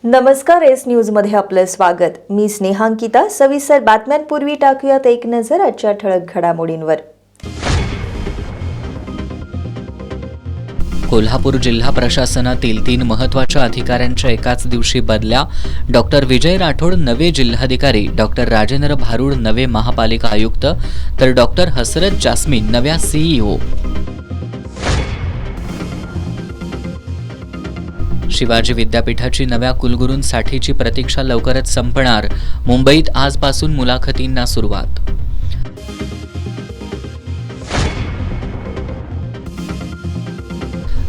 नमस्कार, S news मध्ये आपलं स्वागत। मी स्नेहांकिता। सविस्तर बातम्यांपूर्वी टाकूयात एक नजर आजच्या ठळक घडामोडींवर। कोल्हापूर जिल्हा प्रशासनातील 3 महत्त्वाच्या अधिकाऱ्यांच्या एकाच दिवशी बदल्या। डॉक्टर विजय राठोड नवे जिल्हाधिकारी, डॉक्टर राजेंद्र भारुड नवे महापालिका आयुक्त, तर डॉक्टर हसरत जास्मीन नव्या सीईओ। शिवाजी विद्यापीठाची नव्या कुलगुरूंसाठीची प्रतीक्षा लवकरच संपणार। मुंबईत आजपासून मुलाखतींना सुरुवात।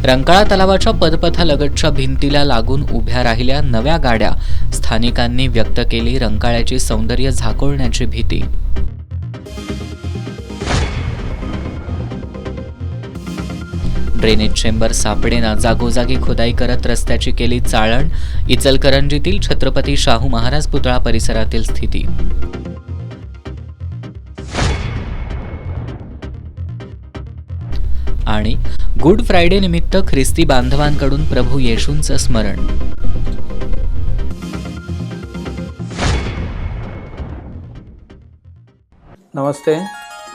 रंकाळा तलावाच्या पदपथालगतच्या भिंतीला लागून उभ्या राहिल्या नव्या गाड्या। स्थानिकांनी व्यक्त केली रंकाळ्याची सौंदर्य झाकोळण्याची भीती। ड्रेनेज चेंबर सापडेना, जागोजागी खोदाई करत रस्त्याची केली चाळण। इचलकरंजीतील छत्रपती शाहू महाराज पुतळा परिसरातील स्थिती। आणि गुड फ्रायडे निमित्त ख्रिस्ती बांधवांकडून प्रभू येशूंचं स्मरण। नमस्ते,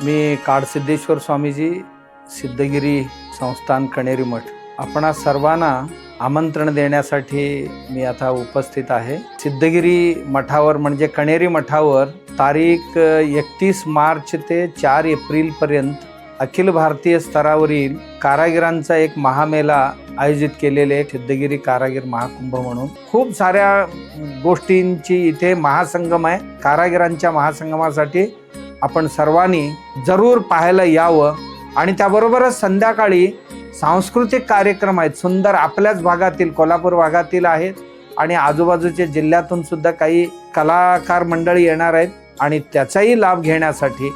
मी काडसिद्धेश्वर स्वामीजी, सिद्धगिरी संस्थान कणेरी मठ, आपणा सर्वांना आमंत्रण देण्यासाठी मी आता उपस्थित आहे। सिद्धगिरी मठावर म्हणजे कणेरी मठावर तारीख 31 मार्च ते 4 एप्रिल पर्यंत अखिल भारतीय स्तरावरील कारागिरांचा एक महामेला आयोजित केलेले सिद्धगिरी कारागीर महाकुंभ म्हणून खूप साऱ्या गोष्टींची इथे महासंगम आहे। कारागिरांच्या महासंगमासाठी आपण सर्वांनी जरूर पाहायला यावं। आणि त्याबरोबरच संध्याकाळी सांस्कृतिक कार्यक्रम आहेत, सुंदर आपल्याच भागातील कोल्हापूर भागातील आहेत आणि आजूबाजूच्या जिल्ह्यातून सुद्धा काही कलाकार मंडळी येणार आहेत आणि त्याचाही लाभ घेण्यासाठी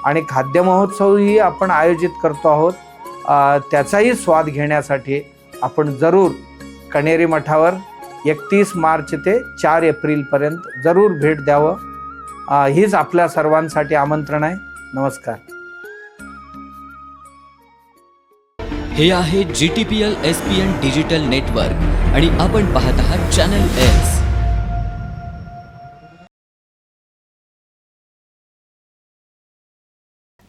आणि खाद्य महोत्सवही आपण आयोजित करतो आहोत, त्याचाही स्वाद घेण्यासाठी आपण जरूर कणेरी मठावर 31 मार्च ते 4 एप्रिल पर्यंत जरूर भेट द्यावं, हीच आपल्या सर्वांसाठी आमंत्रण आहे। नमस्कार। हे आहे GTPL SPN डिजिटल नेटवर्क आणि आपण पाहत आहात चॅनल एस।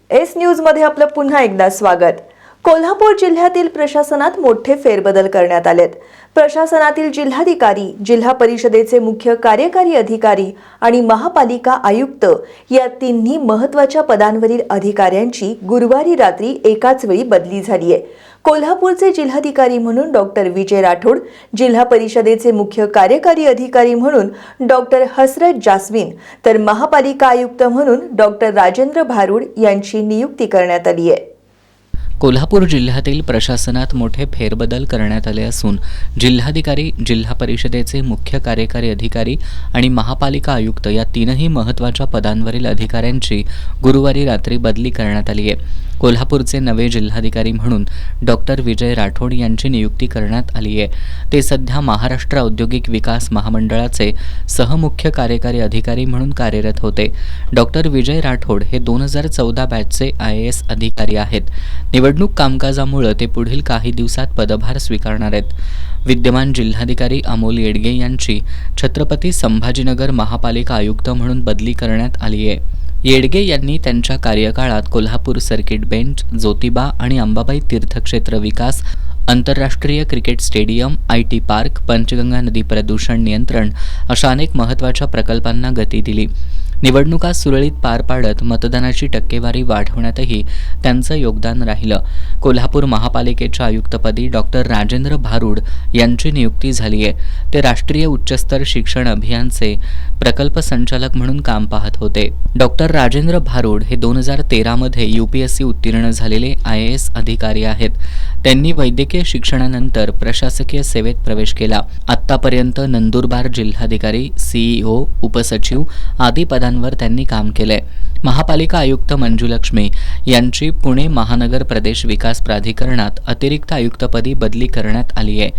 एस न्यूज मध्ये आपलं पुन्हा एकदा स्वागत। कोल्हापूर जिल्ह्यातील प्रशासनात मोठे फेरबदल करण्यात आलेत। प्रशासनातील जिल्हाधिकारी, जिल्हा परिषदेचे मुख्य कार्यकारी अधिकारी आणि महापालिका आयुक्त या तिन्ही महत्त्वाच्या पदांवरील अधिकाऱ्यांची गुरुवारी रात्री एकाच वेळी बदली झाली आहे। कोल्हापूरचे जिल्हाधिकारी म्हणून डॉक्टर विजय राठोड, जिल्हा परिषदेचे मुख्य कार्यकारी अधिकारी म्हणून डॉक्टर हसरत जास्मीन, तर महापालिका आयुक्त म्हणून डॉक्टर राजेंद्र भारुड यांची नियुक्ती करण्यात आली आहे। कोल्हापूर जिल्ह्यातील प्रशासनात मोठे फेरबदल करण्यात आले असून जिल्हाधिकारी, जिल्हा परिषदेचे मुख्य कार्यकारी अधिकारी आणि महापालिका आयुक्त या तीनही महत्त्वाच्या पदांवरील अधिकाऱ्यांची गुरुवारी रात्री बदली करण्यात आली आहे। कोल्हापूरचे नवे जिल्हाधिकारी म्हणून डॉक्टर विजय राठोड यांची नियुक्ती करण्यात आली आहे। ते सध्या महाराष्ट्र औद्योगिक विकास महामंडळाचे सहमुख्य कार्यकारी अधिकारी म्हणून कार्यरत होते। डॉक्टर विजय राठोड हे 2014 बॅचचे IAS अधिकारी आहेत। निवडणूक कामकाजामुळे ते पुढील काही दिवसात पदभार स्वीकारणार आहेत। विद्यमान जिल्हाधिकारी अमोल येडगे यांची छत्रपती संभाजीनगर महापालिका आयुक्त म्हणून बदली करण्यात आली आहे। येडगे यांनी त्यांच्या कार्यकाळात कोल्हापूर सर्किट बेंच, ज्योतिबा आणि अंबाबाई तीर्थक्षेत्र विकास, आंतरराष्ट्रीय cricket stadium, IT park, Panchganga नदी प्रदूषण नियंत्रण अशा अनेक महत्त्वाच्या प्रकल्पांना गती दिली। निवडणुका सुरळीत पार पाडत मतदानाची टक्केवारी वाढवण्यातही त्यांचं योगदान राहिलं। कोल्हापूर महापालिकेच्या आयुक्तपदी डॉक्टर राजेंद्र भारुड यांची नियुक्ती झाली आहे। ते राष्ट्रीय उच्चस्तर शिक्षण अभियानचे प्रकल्प संचालक म्हणून काम पाहत होते। डॉक्टर राजेंद्र भारुड हे 2013 मध्ये UPSC उत्तीर्ण झालेले IAS अधिकारी आहेत। त्यांनी वैद्यकीय शिक्षणानंतर प्रशासकीय सेवेत प्रवेश केला। आतापर्यंत नंदुरबार जिल्हाधिकारी, CEO, उपसचिव आदी पदांवर त्यांनी काम केले। महापालिका आयुक्त मंजुलक्ष्मी यांची पुणे महानगर प्रदेश विकास प्राधिकरणात अतिरिक्त आयुक्तपदी बदली करण्यात आली आहे.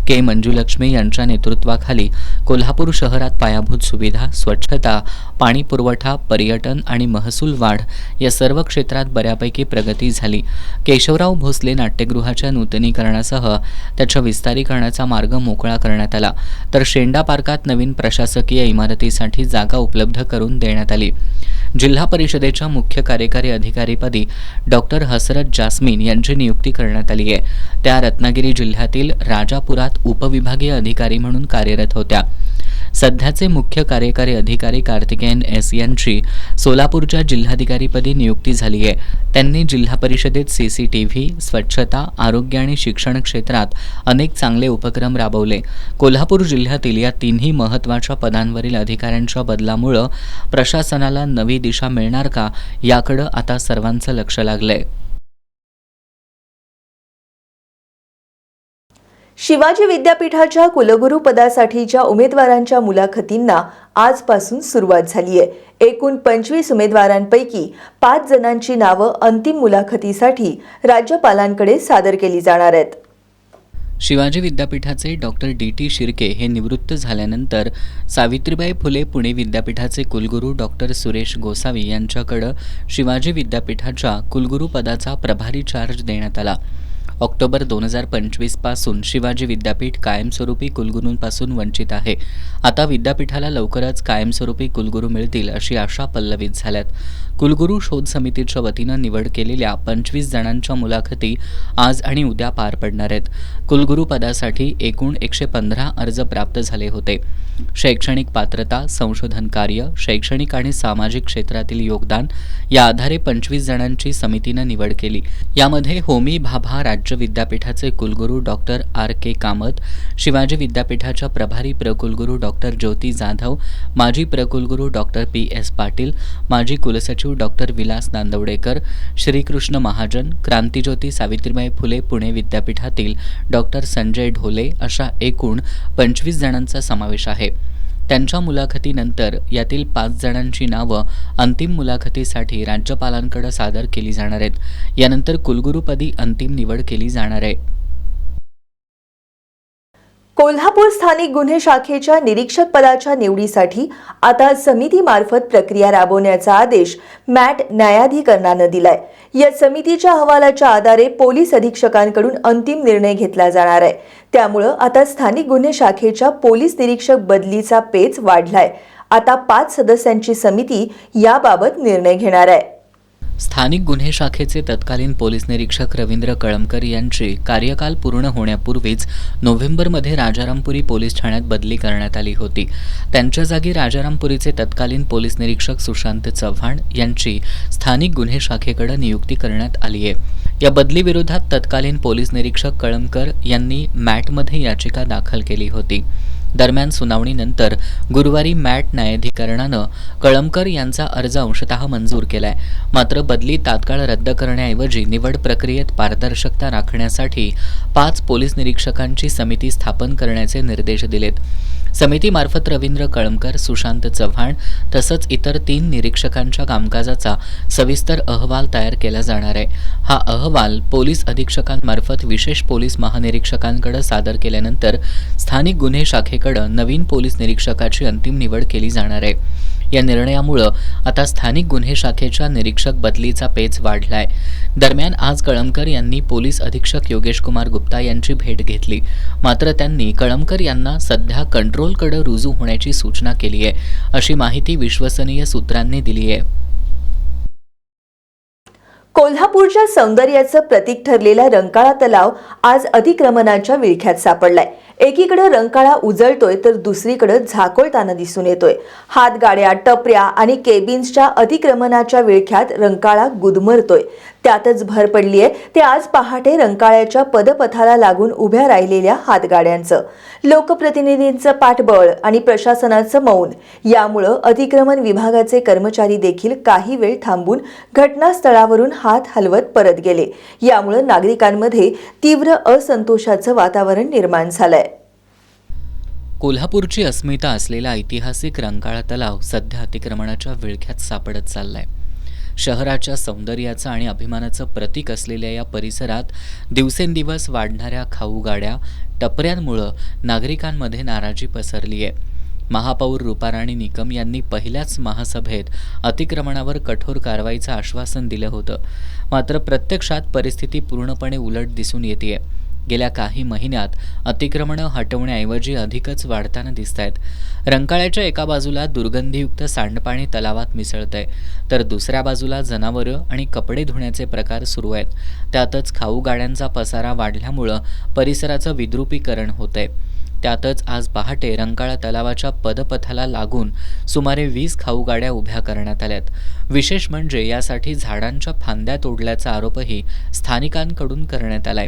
के मंजुलक्ष्मी यांच्या नेतृत्वाखाली कोल्हापूर शहरात पायाभूत सुविधा, स्वच्छता, पाणी पुरवठा, पर्यटन आणि महसूल वाढ या सर्व क्षेत्रात बऱ्यापैकी प्रगती झाली. केशवराव भोसले नाट्यगृहाच्या नूतनीकरणासह त्याच्या विस्तारीकरणाचा मार्ग मोकळा करण्यात आला, तर शेंडा पार्कात नवीन प्रशासकीय इमारतीसाठी जागा उपलब्ध करून देण्यात आली. जिल्हा परिषदेच्या मुख्य कार्यकारी अधिकारीपदी डॉक्टर हसरत जास्मीन यांची नियुक्ती करण्यात आली आहे. त्या रत्नागिरी जिल्ह्यातील राजापुरात उपविभागीय अधिकारी म्हणून कार्यरत होत्या. सध्याचे मुख्य कार्यकारी अधिकारी कार्तिकेयन एस यांची सोलापूरच्या जिल्हाधिकारीपदी नियुक्ती झाली आहे. त्यांनी जिल्हा परिषदेत CCTV, स्वच्छता, आरोग्य आणि शिक्षण क्षेत्रात अनेक चांगले उपक्रम राबवले. कोल्हापूर जिल्ह्यातील या तिन्ही महत्त्वाच्या पदांवरील अधिकाऱ्यांच्या बदलामुळे प्रशासनाला नवी दिशा मिळणार का, याकडे आता सर्वांचं लक्ष लागलंय. शिवाजी विद्यापीठाच्या कुलगुरू पदासाठीच्या उमेदवारांच्या मुलाखतींना आजपासून सुरुवात झाली आहे. एकूण 25 उमेदवारांपैकी 5 जणांची नावं अंतिम मुलाखतीसाठी राज्यपालांकडे सादर केली जाणार आहेत. शिवाजी विद्यापीठाचे डॉक्टर DT शिर्के हे निवृत्त झाल्यानंतर सावित्रीबाई फुले पुणे विद्यापीठाचे कुलगुरू डॉक्टर सुरेश गोसावी यांच्याकडे शिवाजी विद्यापीठाच्या कुलगुरू पदाचा प्रभारी चार्ज देण्यात आला. ऑक्टोबर 2025 पासून शिवाजी विद्यापीठ कायमस्वरूपी कुलगुरूंपासून वंचित आहे. आता विद्यापीठाला लवकरच कायमस्वरूपी कुलगुरू मिळतील अशी आशा पल्लवित झाल्यात. कुलगुरू शोध समितीच्या वतीनं निवड केलेल्या 25 जणांच्या मुलाखती आज आणि उद्या पार पडणार आहेत. कुलगुरू पदासाठी एकूण 115 अर्ज प्राप्त झाले होते. शैक्षणिक पात्रता, संशोधन कार्य, शैक्षणिक आणि सामाजिक क्षेत्रातील योगदान या आधारे 25 जणांची समितीनं निवड केली. यामध्ये होमी भाभा राज्य विद्यापीठाचे कुलगुरू डॉक्टर RK कामत, शिवाजी विद्यापीठाच्या प्रभारी प्रकुलगुरू डॉक्टर ज्योती जाधव, माजी प्रकुलगुरू डॉक्टर PS पाटील, माजी कुलसचिव डॉक्टर विलास नांदवडेकर, श्रीकृष्ण महाजन, क्रांतिज्योती सावित्रीबाई फुले पुणे विद्यापीठातील डॉक्टर संजय ढोले अशा एकूण 25 जणांचा समावेश आहे. त्यांच्या मुलाखतीनंतर यातील 5 जणांची नावं अंतिम मुलाखतीसाठी राज्यपालांकडे सादर केली जाणार आहेत. यानंतर कुलगुरूपदी अंतिम निवड केली जाणार आहे. कोल्हापूर स्थानिक गुन्हे शाखेच्या निरीक्षक पदाच्या निवडीसाठी आता समितीमार्फत प्रक्रिया राबवण्याचा आदेश मॅट न्यायाधिकरणानं दिलाय. या समितीच्या अहवालाच्या आधारे पोलीस अधीक्षकांकडून अंतिम निर्णय घेतला जाणार आहे. त्यामुळं आता स्थानिक गुन्हे शाखेच्या पोलीस निरीक्षक बदलीचा पेच वाढलाय. आता 5 सदस्यांची समिती याबाबत निर्णय घेणार आहे. स्थानिक गुन्हे शाखेचे तत्कालीन पोलीस निरीक्षक रवींद्र कळमकर यांची कार्यकाल पूर्ण होण्यापूर्वीच नोव्हेंबरमध्ये राजारामपुरी पोलीस ठाण्यात बदली करण्यात आली होती. त्यांच्या जागी राजारामपुरीचे तत्कालीन पोलीस निरीक्षक सुशांत चव्हाण यांची स्थानिक गुन्हे शाखेकडे नियुक्ती करण्यात आली आहे. या बदलीविरोधात तत्कालीन पोलीस निरीक्षक कळमकर यांनी मॅटमध्ये याचिका दाखल केली होती. दरम्यान सुनावणीनंतर गुरुवारी मॅट न्यायाधिकरणानं कळमकर यांचा अर्ज अंशतः मंजूर केलाय. मात्र बदली तात्काळ रद्द करण्याऐवजी निवड प्रक्रियेत पारदर्शकता राखण्यासाठी 5 पोलीस निरीक्षकांची समिती स्थापन करण्याचे निर्देश दिलेत. समितीमार्फत रवींद्र कळमकर, सुशांत चव्हाण तसंच इतर 3 निरीक्षकांच्या कामकाजाचा सविस्तर अहवाल तयार केला जाणार आहे. हा अहवाल पोलीस अधीक्षकांमार्फत विशेष पोलीस महानिरीक्षकांकडे सादर केल्यानंतर स्थानिक गुन्हे शाखेकडे नवीन पोलीस निरीक्षकाची अंतिम निवड केली जाणार आहे. या निर्णयामुळे आता स्थानिक गुन्हे शाखेच्या निरीक्षक बदलीचा पेच वाढलाय. दरम्यान आज कळमकर यांनी पोलीस अधीक्षक योगेश कुमार गुप्ता यांची भेट घेतली. मात्र त्यांनी कळमकर यांना सध्या कंट्रोलकडे रुजू होण्याची सूचना केली आहे, अशी माहिती विश्वसनीय सूत्रांनी दिली आहे. कोल्हापूरच्या सौंदर्याचं प्रतीक ठरलेला रंकाळा तलाव आज अतिक्रमणाच्या विळख्यात सापडलाय. एकीकडे रंकाळा उजळतोय तर दुसरीकडे झाकोळताना दिसून येतोय. हातगाड्या, टपऱ्या आणि केबिन्सच्या अतिक्रमणाच्या विळख्यात रंकाळा गुदमरतोय. त्यातच भर पडलीये ते आज पहाटे रंकाळ्याच्या पदपथाला लागून उभ्या राहिलेल्या हातगाड्यांचं. लोकप्रतिनिधींचं पाठबळ आणि प्रशासनाचं मौन यामुळं अतिक्रमण विभागाचे कर्मचारी देखील काही वेळ थांबून घटनास्थळावरून हात हलवत परत गेले. यामुळं नागरिकांमध्ये तीव्र असंतोषाचं वातावरण निर्माण झालंय. कोल्हापूरची अस्मिता असलेला ऐतिहासिक रंकाळा तलाव सध्या अतिक्रमणाच्या विळख्यात सापडत चाललाय. शहराच्या सौंदर्याचं आणि अभिमानाचं प्रतीक असलेल्या या परिसरात दिवसेंदिवस वाढणाऱ्या खाऊ गाड्या, टपऱ्यांमुळं नागरिकांमध्ये नाराजी पसरली आहे. महापौर रूपाराणी निकम यांनी पहिल्याच महासभेत अतिक्रमणावर कठोर कारवाईचं आश्वासन दिलं होतं. मात्र प्रत्यक्षात परिस्थिती पूर्णपणे उलट दिसून येतेय. गेल्या काही महिन्यात अतिक्रमणं हटवण्याऐवजी अधिकच वाढताना दिसत आहेत. रंकाळ्याच्या एका बाजूला दुर्गंधीयुक्त सांडपाणी तलावात मिसळतंय, तर दुसऱ्या बाजूला जनावरं आणि कपडे धुण्याचे प्रकार सुरू आहेत. त्यातच खाऊ गाड्यांचा पसारा वाढल्यामुळं परिसराचं विद्रुपीकरण होतंय. त्यातच आज पहाटे रंकाळा तलावाच्या पदपथाला लागून सुमारे 20 खाऊ गाड्या उभ्या करण्यात आल्यात. विशेष म्हणजे यासाठी झाडांच्या फांद्या तोडल्याचा आरोपही स्थानिकांकडून करण्यात आलाय.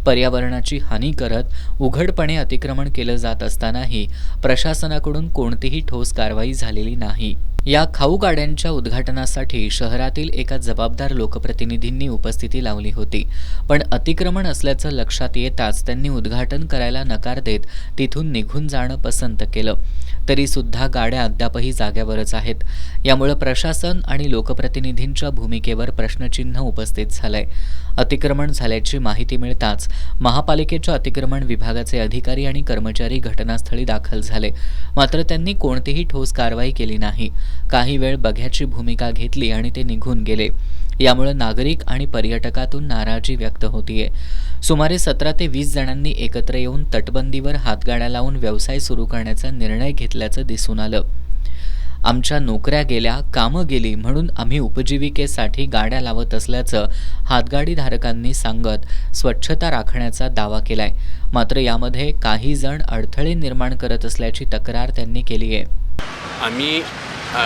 पर्यावरणाची हानी करत उघडपणे अतिक्रमण केलं जात असतानाही प्रशासनाकडून कोणतीही ठोस कारवाई झालेली नाही. या खाऊ गाड्यांच्या उद्घाटनासाठी शहरातील एका जबाबदार लोकप्रतिनिधींनी उपस्थिती लावली होती, पण अतिक्रमण असल्याचं लक्षात येताच त्यांनी उद्घाटन करायला नकार देत तिथून निघून जाणं पसंत केलं. तरी सुद्धा गाड्या अद्यापही जाग्यावरच आहेत. यामुळे प्रशासन आणि लोकप्रतिनिधींच्या भूमिकेवर प्रश्नचिन्ह उपस्थित झालंय. अतिक्रमण झाल्याची माहिती मिळताच महापालिकेच्या अतिक्रमण विभागाचे अधिकारी आणि कर्मचारी घटनास्थळी दाखल झाले. मात्र त्यांनी कोणतीही ठोस कारवाई केली नाही. काही वेळ बघ्याची भूमिका घेतली आणि ते निघून गेले. यामुळे नागरिक आणि पर्यटकातून नाराजी व्यक्त होतीये. सुमारे 17 ते 20 जणांनी एकत्र येऊन तटबंदीवर हातगाड्या लावून व्यवसाय सुरू करण्याचा निर्णय घेतल्याचं दिसून आलं. आमच्या नोकऱ्या गेल्या, कामं गेली म्हणून आम्ही उपजीविकेसाठी गाड्या लावत असल्याचं हातगाडीधारकांनी सांगत स्वच्छता राखण्याचा दावा केलाय. मात्र यामध्ये काही जण अडथळे निर्माण करत असल्याची तक्रार त्यांनी केली आहे. आम्ही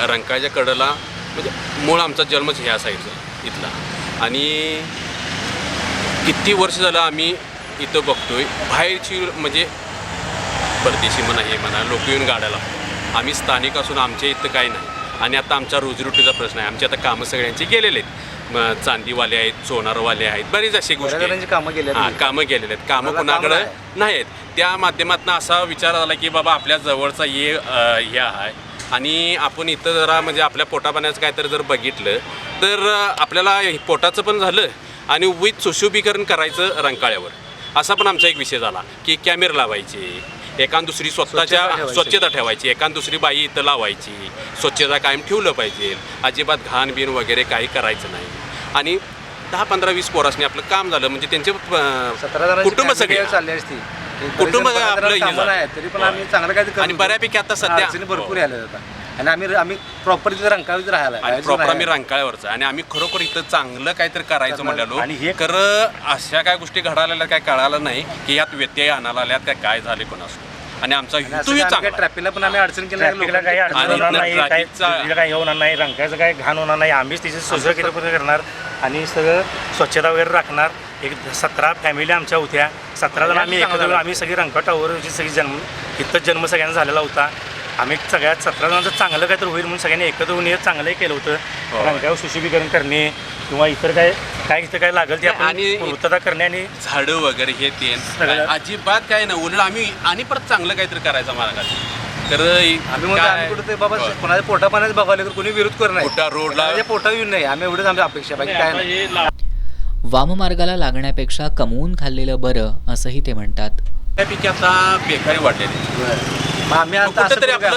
रंकाळ्याच्या कडेला म्हणजे मूळ आमचा जन्मच ह्या साईडचा इथला आणि किती वर्ष झालं आम्ही इथं बघतोय. बाहेरची म्हणजे परदेशी म्हणा हे म्हणा लोक येऊन गाड्या लावतात. आम्ही स्थानिक असून आमच्या इथं काही नाही. आणि आता आमचा रोजीरोटीचा प्रश्न आहे. आमचे आता कामं सगळ्यांची गेलेले आहेत. चांदीवाले आहेत, सोनारवाले आहेत, बरीच अशी गोष्टी कामं गेलेले आहेत. कामं कोणाकडे नाही आहेत. त्या माध्यमातून असा विचार आला की बाबा आपल्या जवळचा हे आहे आणि आपण इथं जरा म्हणजे आपल्या पोटापाण्याचं काहीतरी जर बघितलं तर आपल्याला पोटाचं पण झालं आणि विथ सुशोभीकरण करायचं रंकाळ्यावर. असा पण आमचा एक विषय झाला की कॅमेरा लावायचे, एकान दुसरी स्वच्छता ठेवायची, एकान दुसरी बाई इथं लावायची, स्वच्छता कायम ठेवलं पाहिजे, अजिबात घाण बिन वगैरे काही करायचं नाही. आणि 10-15-20 पोरासनी आपलं काम झालं म्हणजे त्यांचे कुटुंब सगळे कुटुंब आपलं तरी पण आम्ही चांगलं काय आणि बऱ्यापैकी आता सध्या भरपूर आले जातात आणि आम्ही प्रॉपर तिथे रंकाळ्यावर राहायला आणि प्रॉपर आम्ही रंकाळ्यावरचं आणि आम्ही खरोखर इथं चांगलं काहीतरी करायचं म्हणालो. आणि हे खरं अशा काय गोष्टी घडायला काय कळालं नाही की यात व्यत्यय आणायला आल्यात काय झाले पण असं. आणि आमचा ट्रॅफिकला पण आम्ही अडचण केली काही होणार नाही. रंकाळ्याचं काय घाण होणार नाही. आम्हीच तिचे सुसज्ज करणार आणि सगळं स्वच्छता वगैरे राखणार. एक 17 फॅमिली आमच्या होत्या. 17 जण आम्ही एकत्र आम्ही सगळी रंकाळ टावरची सगळी इथंच जन्म सगळ्यांना झालेला होता. आम्ही सगळ्यात 17 जणांचं चांगलं काय तर होईल म्हणून सगळ्यांनी एकत्र होऊन हे चांगलंही केलं होतं. रंकाळ्यावर सुशोभीकरण करणे किंवा इतर काय इथं काय लागेल ते आणि पूर्तता करणे आणि झाडं वगैरे हे ते अजिबात काय नाही. उलट आम्ही आणि परत चांगलं काहीतरी करायचं मार्गात. तर आम्ही कुठे बाबा कोणाच्या पोटा पाण्यात बघायला तर कोणी विरोध करणार कुठं रोडला पोटा येऊन नाही. आम्ही एवढंच आमची अपेक्षा बाकी काय नाही. वाममार्गाला लागण्यापेक्षा कमवून खाल्लेलं बरं असंही ते म्हणतात. त्यापैकी आता बेकारी वाढलेली. आम्ही आता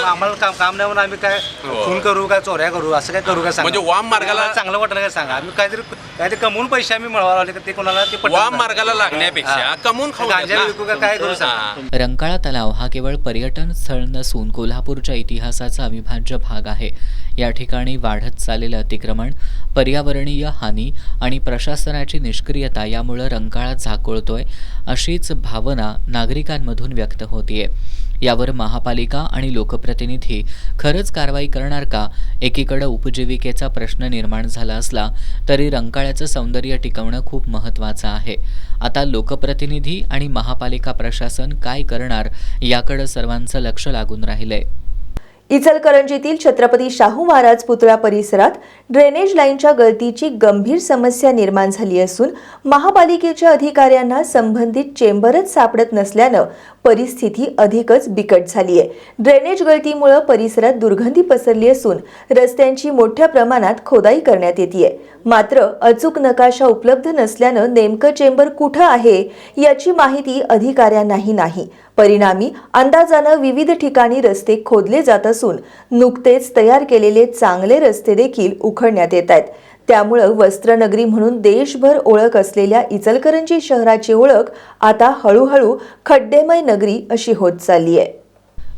आम्हाला काम नाही म्हणून आम्ही काय खून करू काय चोऱ्या करू असं काय करू काय म्हणजे वाम मार्गाला चांगलं वाटलं काय सांगा. आम्ही काहीतरी कमवून पैसे आम्ही मिळवायला आले ते कोणाला वाम मार्गाला लागण्यापेक्षा कमवून खाऊ काय करू सांगा. रंकाळा तलाव हा केवळ पर्यटन स्थळ नसून कोल्हापूरच्या इतिहासाचा अविभाज्य भाग आहे. या ठिकाणी वाढत चाललेलं अतिक्रमण, पर्यावरणीय हानी आणि प्रशासनाची निष्क्रियता यामुळे रंकाळा झाकोळतोय अशीच भावना नागरिकांमधून व्यक्त होतीये. यावर महापालिका आणि लोकप्रतिनिधी खरंच कारवाई करणार का? एकीकडे उपजीविकेचा प्रश्न निर्माण झाला असला तरी रंकाळ्याचं सौंदर्य टिकवणं खूप महत्त्वाचं आहे. आता लोकप्रतिनिधी आणि महापालिका प्रशासन काय करणार याकडे सर्वांचं लक्ष लागून राहिलंय. इचलकरंजीतील छत्रपती शाहू महाराज पुतळा परिसरात ड्रेनेज लाईनच्या गळतीची गंभीर समस्या निर्माण झाली असून महापालिकेच्या अधिकाऱ्यांना संबंधित चेंबरच सापडत नसल्यानं परिस्थिती अधिकच बिकट झाली आहे. ड्रेनेज गळतीमुळे परिसरात दुर्गंधी पसरली असून रस्त्यांची मोठ्या प्रमाणात खोदाई करण्यात येते. मात्र अचूक नकाशा उपलब्ध नसल्यानं नेमकं चेंबर कुठं आहे याची माहिती अधिकाऱ्यांनाही नाही. परिणामी अंदाजानं विविध ठिकाणी रस्ते खोदले जात असून नुकतेच तयार केलेले चांगले रस्ते देखील उखडण्यात येत आहेत. त्यामुळे वस्त्रनगरी म्हणून देशभर ओळख असलेल्या इचलकरंजी शहराची ओळख आता हळूहळू खड्डेमय नगरी अशी होत चालली आहे.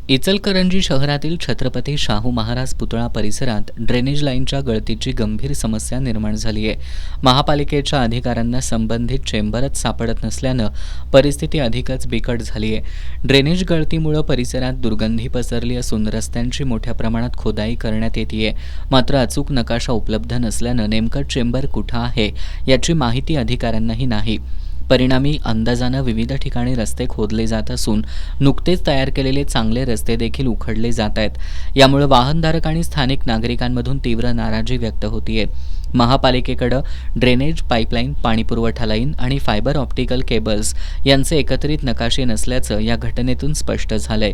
इचलकरंजी शहरातील छत्रपती शाहू महाराज पुतळा परिसरात ड्रेनेज लाईनच्या गळतीची गंभीर समस्या निर्माण झाली आहे. महापालिकेच्या अधिकाऱ्यांना संबंधित चेंबरच सापडत नसल्यानं परिस्थिती अधिकच बिकट झाली आहे. ड्रेनेज गळतीमुळे परिसरात दुर्गंधी पसरली असून रस्त्यांची मोठ्या प्रमाणात खोदाई करण्यात येते. मात्र अचूक नकाशा उपलब्ध नसल्यानं नेमकं चेंबर कुठं आहे याची माहिती अधिकाऱ्यांनाही नाही. परिणामी अंदाजानं विविध ठिकाणी रस्ते खोदले जात असून नुकतेच तयार केलेले चांगले रस्ते देखील उखडले जात आहेत. यामुळे वाहनधारक आणि स्थानिक नागरिकांमधून तीव्र नाराजी व्यक्त होतीये. महापालिकेकडे ड्रेनेज पाईपलाईन, पाणीपुरवठा लाईन आणि फायबर ऑप्टिकल केबल्स यांचे एकत्रित नकाशे नसल्याचं या घटनेतून स्पष्ट झालंय.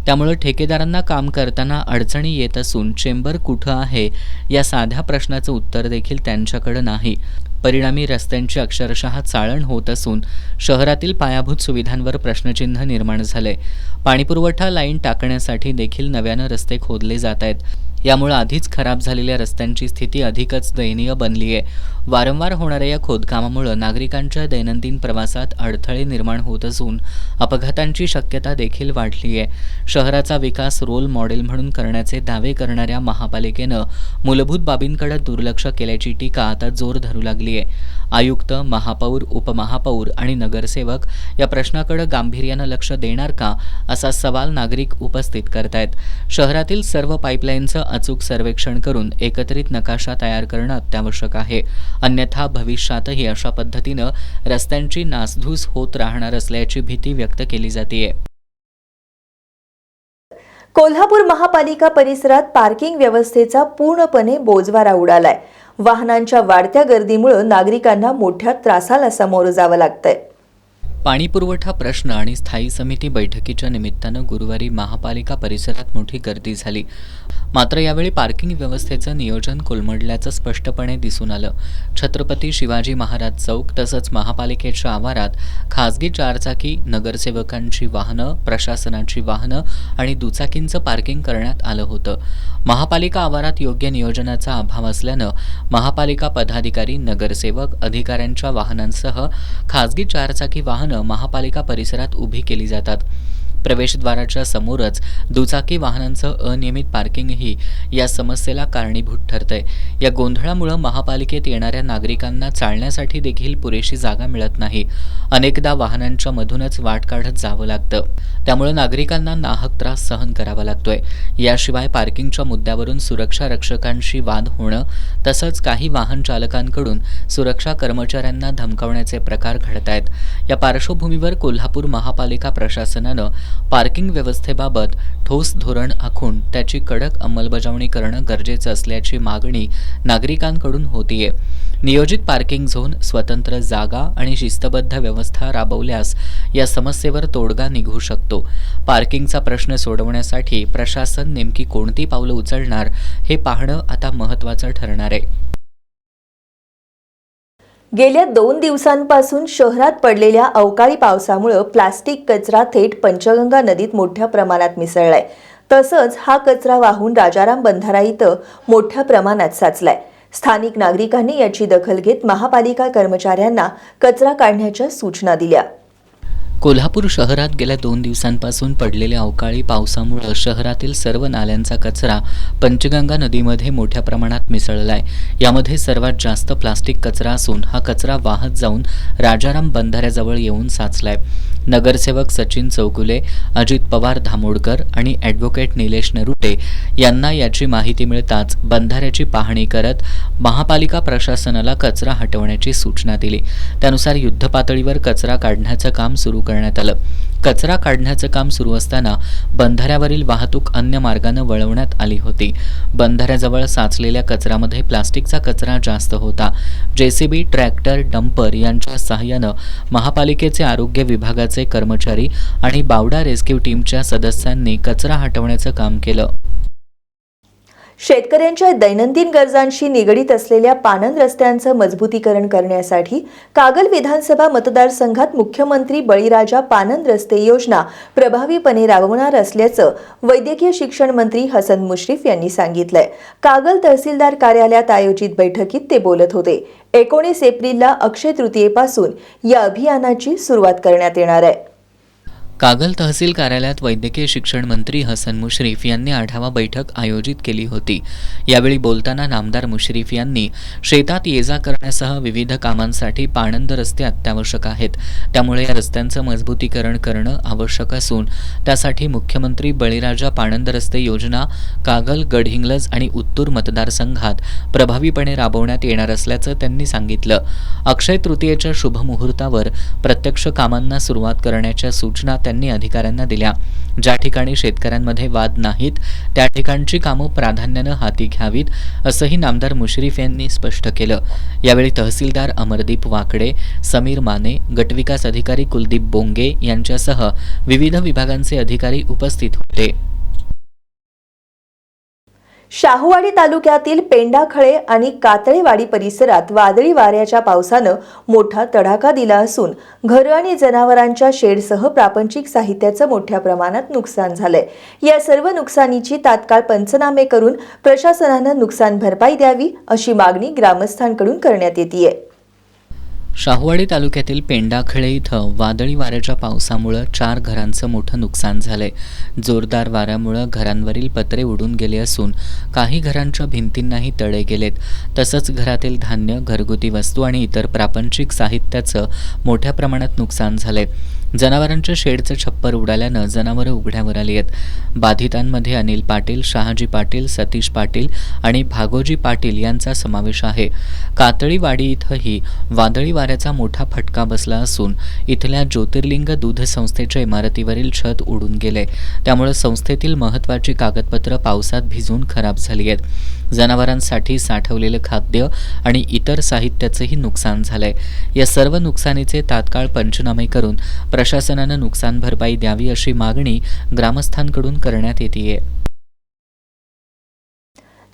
त्यामुळे ठेकेदारांना काम करताना अडचणी येत असून चेंबर कुठं आहे या साध्या प्रश्नाचं उत्तर देखील त्यांच्याकडे नाही. परिणामी रस्त्यांची अक्षरशः चाळण होत असून शहरातील पायाभूत सुविधांवर प्रश्नचिन्ह निर्माण झाले. पाणीपुरवठा लाईन टाकण्यासाठी देखील नव्यानं रस्ते खोदले जात आहेत. यामुळे आधीच खराब झालेल्या रस्त्यांची स्थिती अधिकच दयनीय बनली आहे. वारंवार होणाऱ्या या खोदकामामुळे नागरिकांच्या दैनंदिन प्रवासात अडथळे निर्माण होत असून अपघातांची शक्यता देखील वाढली आहे. शहराचा विकास रोल मॉडेल म्हणून करण्याचे दावे करणाऱ्या महापालिकेनं मूलभूत बाबींकडे दुर्लक्ष केल्याची टीका आता जोर धरू लागली आहे. आयुक्त, महापौर, उपमहापौर आणि नगरसेवक या प्रश्नाकडे गांभीर्यानं लक्ष देणार का असा सवाल नागरिक उपस्थित करतायत. शहरातील सर्व पाईपलाईनचं अचूक सर्वेक्षण करून एकत्रित नकाशा तयार करणं अत्यावश्यक आहे. अन्यथा भविष्यातही अशा पद्धतीनं रस्त्यांची नासधूस होत राहणार असल्याची भीती व्यक्त केली जाते. कोल्हापूर महापालिका परिसरात पार्किंग व्यवस्थेचा पूर्णपणे बोजवारा उडालाय. वाहनांच्या वाढत्या गर्दीमुळे नागरिकांना मोठ्या त्रासाला सामोरं जावं लागतंय. पाणीपुरवठा प्रश्न आणि स्थायी समिती बैठकीच्या निमित्तानं गुरुवारी महापालिका परिसरात मोठी गर्दी झाली. मात्र यावेळी पार्किंग व्यवस्थेचं नियोजन कोलमडल्याचं स्पष्टपणे दिसून आलं. छत्रपती शिवाजी महाराज चौक तसंच महापालिकेच्या आवारात खासगी चारचाकी, नगरसेवकांची वाहनं, प्रशासनाची वाहनं आणि दुचाकींचं पार्किंग करण्यात आलं होतं. महापालिका आवारात योग्य नियोजनाचा अभाव असल्यानं महापालिका पदाधिकारी, नगरसेवक, अधिकाऱ्यांच्या वाहनांसह खासगी चारचाकी वाहनं महापालिका परिसरात उभी केली जातात. प्रवेशद्वाराच्या समोरच दुचाकी वाहनांचं अनियमित पार्किंगही या समस्येला कारणीभूत ठरतंय. या गोंधळामुळे महापालिकेत येणाऱ्या नागरिकांना चालण्यासाठी देखील पुरेशी जागा मिळत नाही. अनेकदा वाहनांच्या मधूनच वाट काढत जावं लागतं. त्यामुळे नागरिकांना नाहक त्रास सहन करावा लागतोय. याशिवाय पार्किंगच्या मुद्द्यावरून सुरक्षा रक्षकांशी वाद होणं तसंच काही वाहन चालकांकडून सुरक्षा कर्मचाऱ्यांना धमकावण्याचे प्रकार घडत आहेत. या पार्श्वभूमीवर कोल्हापूर महापालिका प्रशासनानं पार्किंग व्यवस्थेबाबत ठोस धोरण आखून त्याची कडक अंमलबजावणी करणं गरजेचं असल्याची मागणी नागरिकांकडून होतीये. नियोजित पार्किंग झोन, स्वतंत्र जागा आणि शिस्तबद्ध व्यवस्था राबवल्यास या समस्येवर तोडगा निघू शकतो. पार्किंगचा प्रश्न सोडवण्यासाठी प्रशासन नेमकी कोणती पावलं उचलणार हे पाहणं आता महत्त्वाचं ठरणार आहे. गेल्या 2 दिवसांपासून शहरात पडलेल्या अवकाळी पावसामुळे प्लास्टिक कचरा थेट पंचगंगा नदीत मोठ्या प्रमाणात मिसळलाय. तसंच हा कचरा वाहून राजाराम बंधारा इथं मोठ्या प्रमाणात साचलाय. स्थानिक नागरिकांनी याची दखल घेत महापालिका कर्मचाऱ्यांना कचरा काढण्याच्या सूचना दिल्या. कोल्हापूर शहरात गेल्या 2 दिवसांपासून पडलेल्या अवकाळी पावसामुळे शहरातील सर्व नाल्यांचा कचरा पंचगंगा नदीमध्ये मोठ्या प्रमाणात मिसळलाय. यामध्ये सर्वात जास्त प्लास्टिक कचरा असून हा कचरा वाहत जाऊन राजाराम बंधाऱ्याजवळ येऊन साचलाय. नगरसेवक सचिन चौगुले, अजित पवार धामोडकर आणि ॲडव्होकेट निलेश नरुटे यांना याची माहिती मिळताच बंधाऱ्याची पाहणी करत महापालिका प्रशासनाला कचरा हटवण्याची सूचना दिली. त्यानुसार युद्धपातळीवर कचरा काढण्याचं काम सुरू करण्यात आलं. कचरा काढण्याचं काम सुरू असताना बंधाऱ्यावरील वाहतूक अन्य मार्गानं वळवण्यात आली होती. बंधाऱ्याजवळ साचलेल्या कचऱ्यामध्ये प्लास्टिकचा कचरा जास्त होता. जेसीबी, ट्रॅक्टर, डंपर यांच्या सहाय्यानं महापालिकेचे आरोग्य विभागाचे कर्मचारी आणि बावडा रेस्क्यू टीमच्या सदस्यांनी कचरा हटवण्याचं काम केलं. शेतकऱ्यांच्या दैनंदिन गरजांशी निगडीत असलेल्या पाणंद रस्त्यांचं मजबूतीकरण करण्यासाठी कागल विधानसभा मतदारसंघात मुख्यमंत्री बळीराजा पाणंद रस्ते योजना प्रभावीपणे राबवणार असल्याचं वैद्यकीय शिक्षण मंत्री हसन मुश्रीफ यांनी सांगितलंय. कागल तहसीलदार कार्यालयात आयोजित बैठकीत ते बोलत होते. 19 एप्रिलला अक्षय तृतीयेपासून या अभियानाची सुरुवात करण्यात येणार आहे. कागल तहसील कार्यालयात वैद्यकीय शिक्षण मंत्री हसन मुश्रीफ यांनी आढावा बैठक आयोजित केली होती. यावेळी बोलताना नामदार मुश्रीफ यांनी शेतात ये-जा करण्यासह विविध कामांसाठी पाणंद रस्ते अत्यावश्यक आहेत. त्यामुळे या रस्त्यांचं मजबूतीकरण करणं आवश्यक असून त्यासाठी मुख्यमंत्री बळीराजा पाणंद रस्ते योजना कागल, गडहिंग्लज आणि उत्तूर मतदारसंघात प्रभावीपणे राबवण्यात येणार असल्याचं त्यांनी सांगितलं. अक्षय तृतीयेच्या शुभमुहूर्तावर प्रत्यक्ष कामांना सुरुवात करण्याच्या सूचना त्यांनी अधिकाऱ्यांना दिल्या. ज्या ठिकाणी शेतकऱ्यांमध्ये वाद नाहीत त्या ठिकाणची कामं प्राधान्यानं हाती घ्यावीत असंही नामदार मुश्रीफ यांनी स्पष्ट केलं. यावेळी तहसीलदार अमरदीप वाकडे, समीर माने, गटविकास अधिकारी कुलदीप बोंगे यांच्यासह विविध विभागांचे अधिकारी उपस्थित होते. शाहूवाडी तालुक्यातील पेंडाखळे आणि कातळेवाडी परिसरात वादळी वाऱ्याच्या पावसानं मोठा तडाखा दिला असून घरं आणि जनावरांच्या शेडसह प्रापंचिक साहित्याचं मोठ्या प्रमाणात नुकसान झालंय. या सर्व नुकसानीची तात्काळ पंचनामे करून प्रशासनानं नुकसान भरपाई द्यावी अशी मागणी ग्रामस्थांकडून करण्यात येतेय. शाहूवाडी तालुक्यातील पेंडाखळे इथं वादळी वाऱ्याच्या पावसामुळं 4 घरांचं मोठं नुकसान झालंय. जोरदार वाऱ्यामुळं घरांवरील पत्रे उडून गेले असून काही घरांच्या भिंतींनाही तडे गेलेत. तसंच घरातील धान्य, घरगुती वस्तू आणि इतर प्रापंचिक साहित्याचं मोठ्या प्रमाणात नुकसान झालंय. जनावरांच्या शेडचं छप्पर उडाल्यानं जनावरं उघड्यावर आली आहेत. बाधितांमध्ये अनिल पाटील, शहाजी पाटील, सतीश पाटील आणि भागोजी पाटील यांचा समावेश आहे. कातळीवाडी इथंही वादळी वाऱ्याचा मोठा फटका बसला असून इथल्या ज्योतिर्लिंग दूध संस्थेच्या इमारतीवरील छत उडून गेले. त्यामुळे संस्थेतील महत्त्वाची कागदपत्रं पावसात भिजून खराब झाली आहेत. जनावरांसाठी साठवलेलं खाद्य आणि इतर साहित्याचंही नुकसान झालंय. या सर्व नुकसानीचे तात्काळ पंचनामे करून प्रशासनानं नुकसान भरपाई द्यावी अशी मागणी ग्रामस्थांकडून करण्यात येतेय.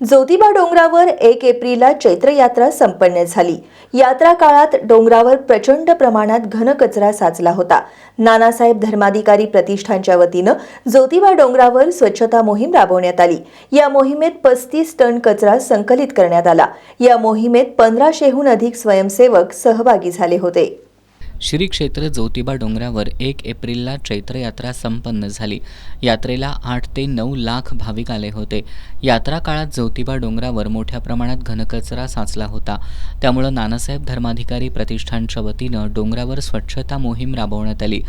ज्योतिबा डोंगरावर 1 एप्रिलला चैत्र यात्रा संपन्न झाली. यात्रा काळात डोंगरावर प्रचंड प्रमाणात घनकचरा साचला होता. नानासाहेब धर्माधिकारी प्रतिष्ठानच्या वतीनं ज्योतिबा डोंगरावर स्वच्छता मोहीम राबवण्यात आली. या मोहिमेत 35 टन कचरा संकलित करण्यात आला. या मोहिमेत 1500हून अधिक स्वयंसेवक सहभागी झाले होते. श्री क्षेत्र ज्योतिबा डोंगरावर 1 एप्रिलला चैत्र यात्रा संपन्न झाली. यात्रेला 8 ते 9 लाख भाविक आले होते. यात्रा काळात ज्योतिबा डोंगरावर मोठ्या प्रमाणात घनकचरा साचला होता. त्यामुळे नानासाहेब धर्माधिकारी प्रतिष्ठानच्या वतीनं डोंगरावर स्वच्छता मोहीम राबवण्यात आली.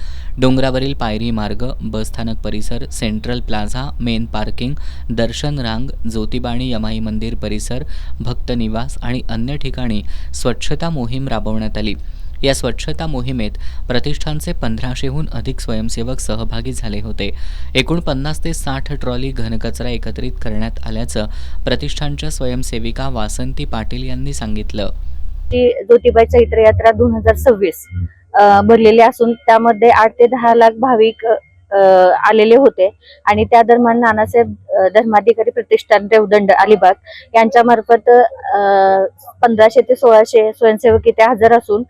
डोंगरावरील पायरी मार्ग, बसस्थानक परिसर, सेंट्रल प्लाझा, मेन पार्किंग, दर्शन रांग, ज्योतिबा आणि यमाई मंदिर परिसर, भक्त निवास आणि अन्य ठिकाणी स्वच्छता मोहीम राबवण्यात आली. या स्वच्छता मोहिमेत प्रतिष्ठानचे 1500हून अधिक स्वयंसेवक सहभागी झाले होते. एकूण 50 ते 60 ट्रॉली घनकचरा एकत्रित करण्यात आल्याचं प्रतिष्ठानच्या स्वयंसेविका वासंती पाटील यांनी सांगितलं. ज्योतिबा चैत्र यात्रा 2026 भरलेली असून त्यामध्ये 8 ते 10 लाख भाविक आलेले होते आणि त्या दरम्यान नानासाहेब धर्माधिकारी प्रतिष्ठान रेवदंड अलिबाग यांच्या मार्फत 1500 ते 1600 स्वयंसेवक इथे हजर असून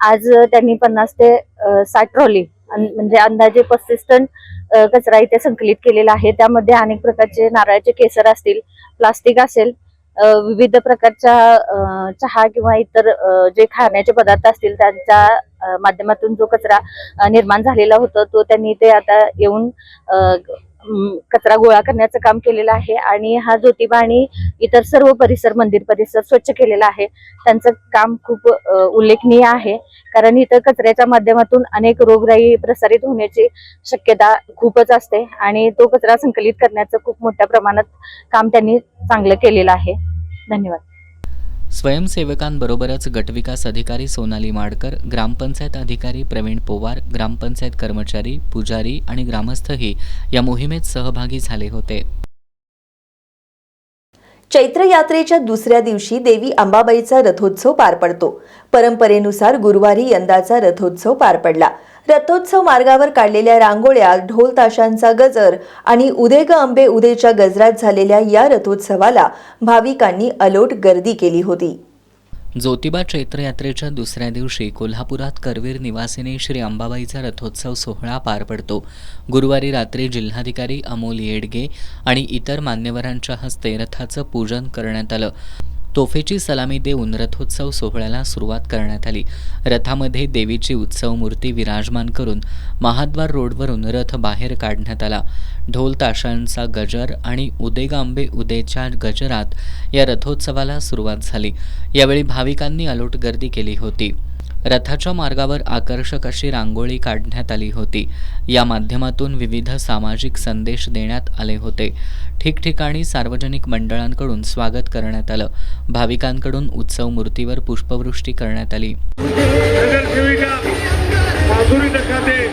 आज त्यांनी 50 ते 60 ट्रॉली म्हणजे अंदाजे 35 टन कचरा इथे संकलित केलेला आहे. त्यामध्ये अनेक प्रकारचे नारळाचे केसर असतील, प्लास्टिक असेल, विविध प्रकारच्या चहा किंवा इतर जे खाण्याचे पदार्थ असतील त्यांच्या माध्यमातून जो कचरा निर्माण झालेला होता तो त्यांनी ते आता येऊन कचरा गोळा करण्याचं काम केलेलं आहे आणि हा ज्योतिबा आणि इतर सर्व परिसर, मंदिर परिसर स्वच्छ केलेला आहे. त्यांचं काम खूप उल्लेखनीय आहे कारण इथं कचऱ्याच्या माध्यमातून अनेक रोगराई प्रसारित होण्याची शक्यता खूपच असते आणि तो कचरा संकलित करण्याचं खूप मोठ्या प्रमाणात काम त्यांनी चांगलं केलेलं आहे. धन्यवाद. स्वयंसेवकांबरोबरच गटविकास अधिकारी सोनाली माडकर, ग्रामपंचायत अधिकारी प्रवीण पोवार, ग्रामपंचायत कर्मचारी, पुजारी आणि ग्रामस्थही या मोहिमेत सहभागी झाले होते. चैत्र यात्रेच्या दुसऱ्या दिवशी देवी अंबाबाईचा रथोत्सव पार पडतो. परंपरेनुसार गुरुवारी यंदाचा रथोत्सव पार पडला. रथोत्सव मार्गावर काढलेल्या रांगोळ्या, ढोल ताशांचा गजर आणि उदे ग अंबे उदेच्या गजरात झालेल्या या रथोत्सवाला भाविकांनी अलोट गर्दी केली होती. ज्योतिबा चैत्र यात्रेच्या दुसऱ्या दिवशी कोल्हापुरात करवीर निवासिनी श्री अंबाबाईचा रथोत्सव सोहळा पार पडतो. गुरुवारी रात्री जिल्हाधिकारी अमोल येडगे आणि इतर मान्यवरांच्या हस्ते रथाचं पूजन करण्यात आलं. तोफेची सलामी देऊन रथोत्सव सोहळ्याला सुरुवात करण्यात आली. रथामध्ये देवीची उत्सव मूर्ती विराजमान करून महाद्वार रोडवरून रथ बाहेर काढण्यात आला. ढोल ताशांचा गजर आणि उदेगांबे उदेच्या गजरात या रथोत्सवाला सुरुवात झाली. यावेळी भाविकांनी अलोट गर्दी केली होती. रथाच्या मार्गावर आकर्षक अशी रांगोळी काढण्यात आली होती. या माध्यमातून विविध सामाजिक संदेश देण्यात आले होते. ठिकठिकाणी सार्वजनिक मंडळांकडून स्वागत करण्यात आलं. भाविकांकडून उत्सव मूर्तीवर पुष्पवृष्टी करण्यात आली. नगरसेविका माधुरी नखाते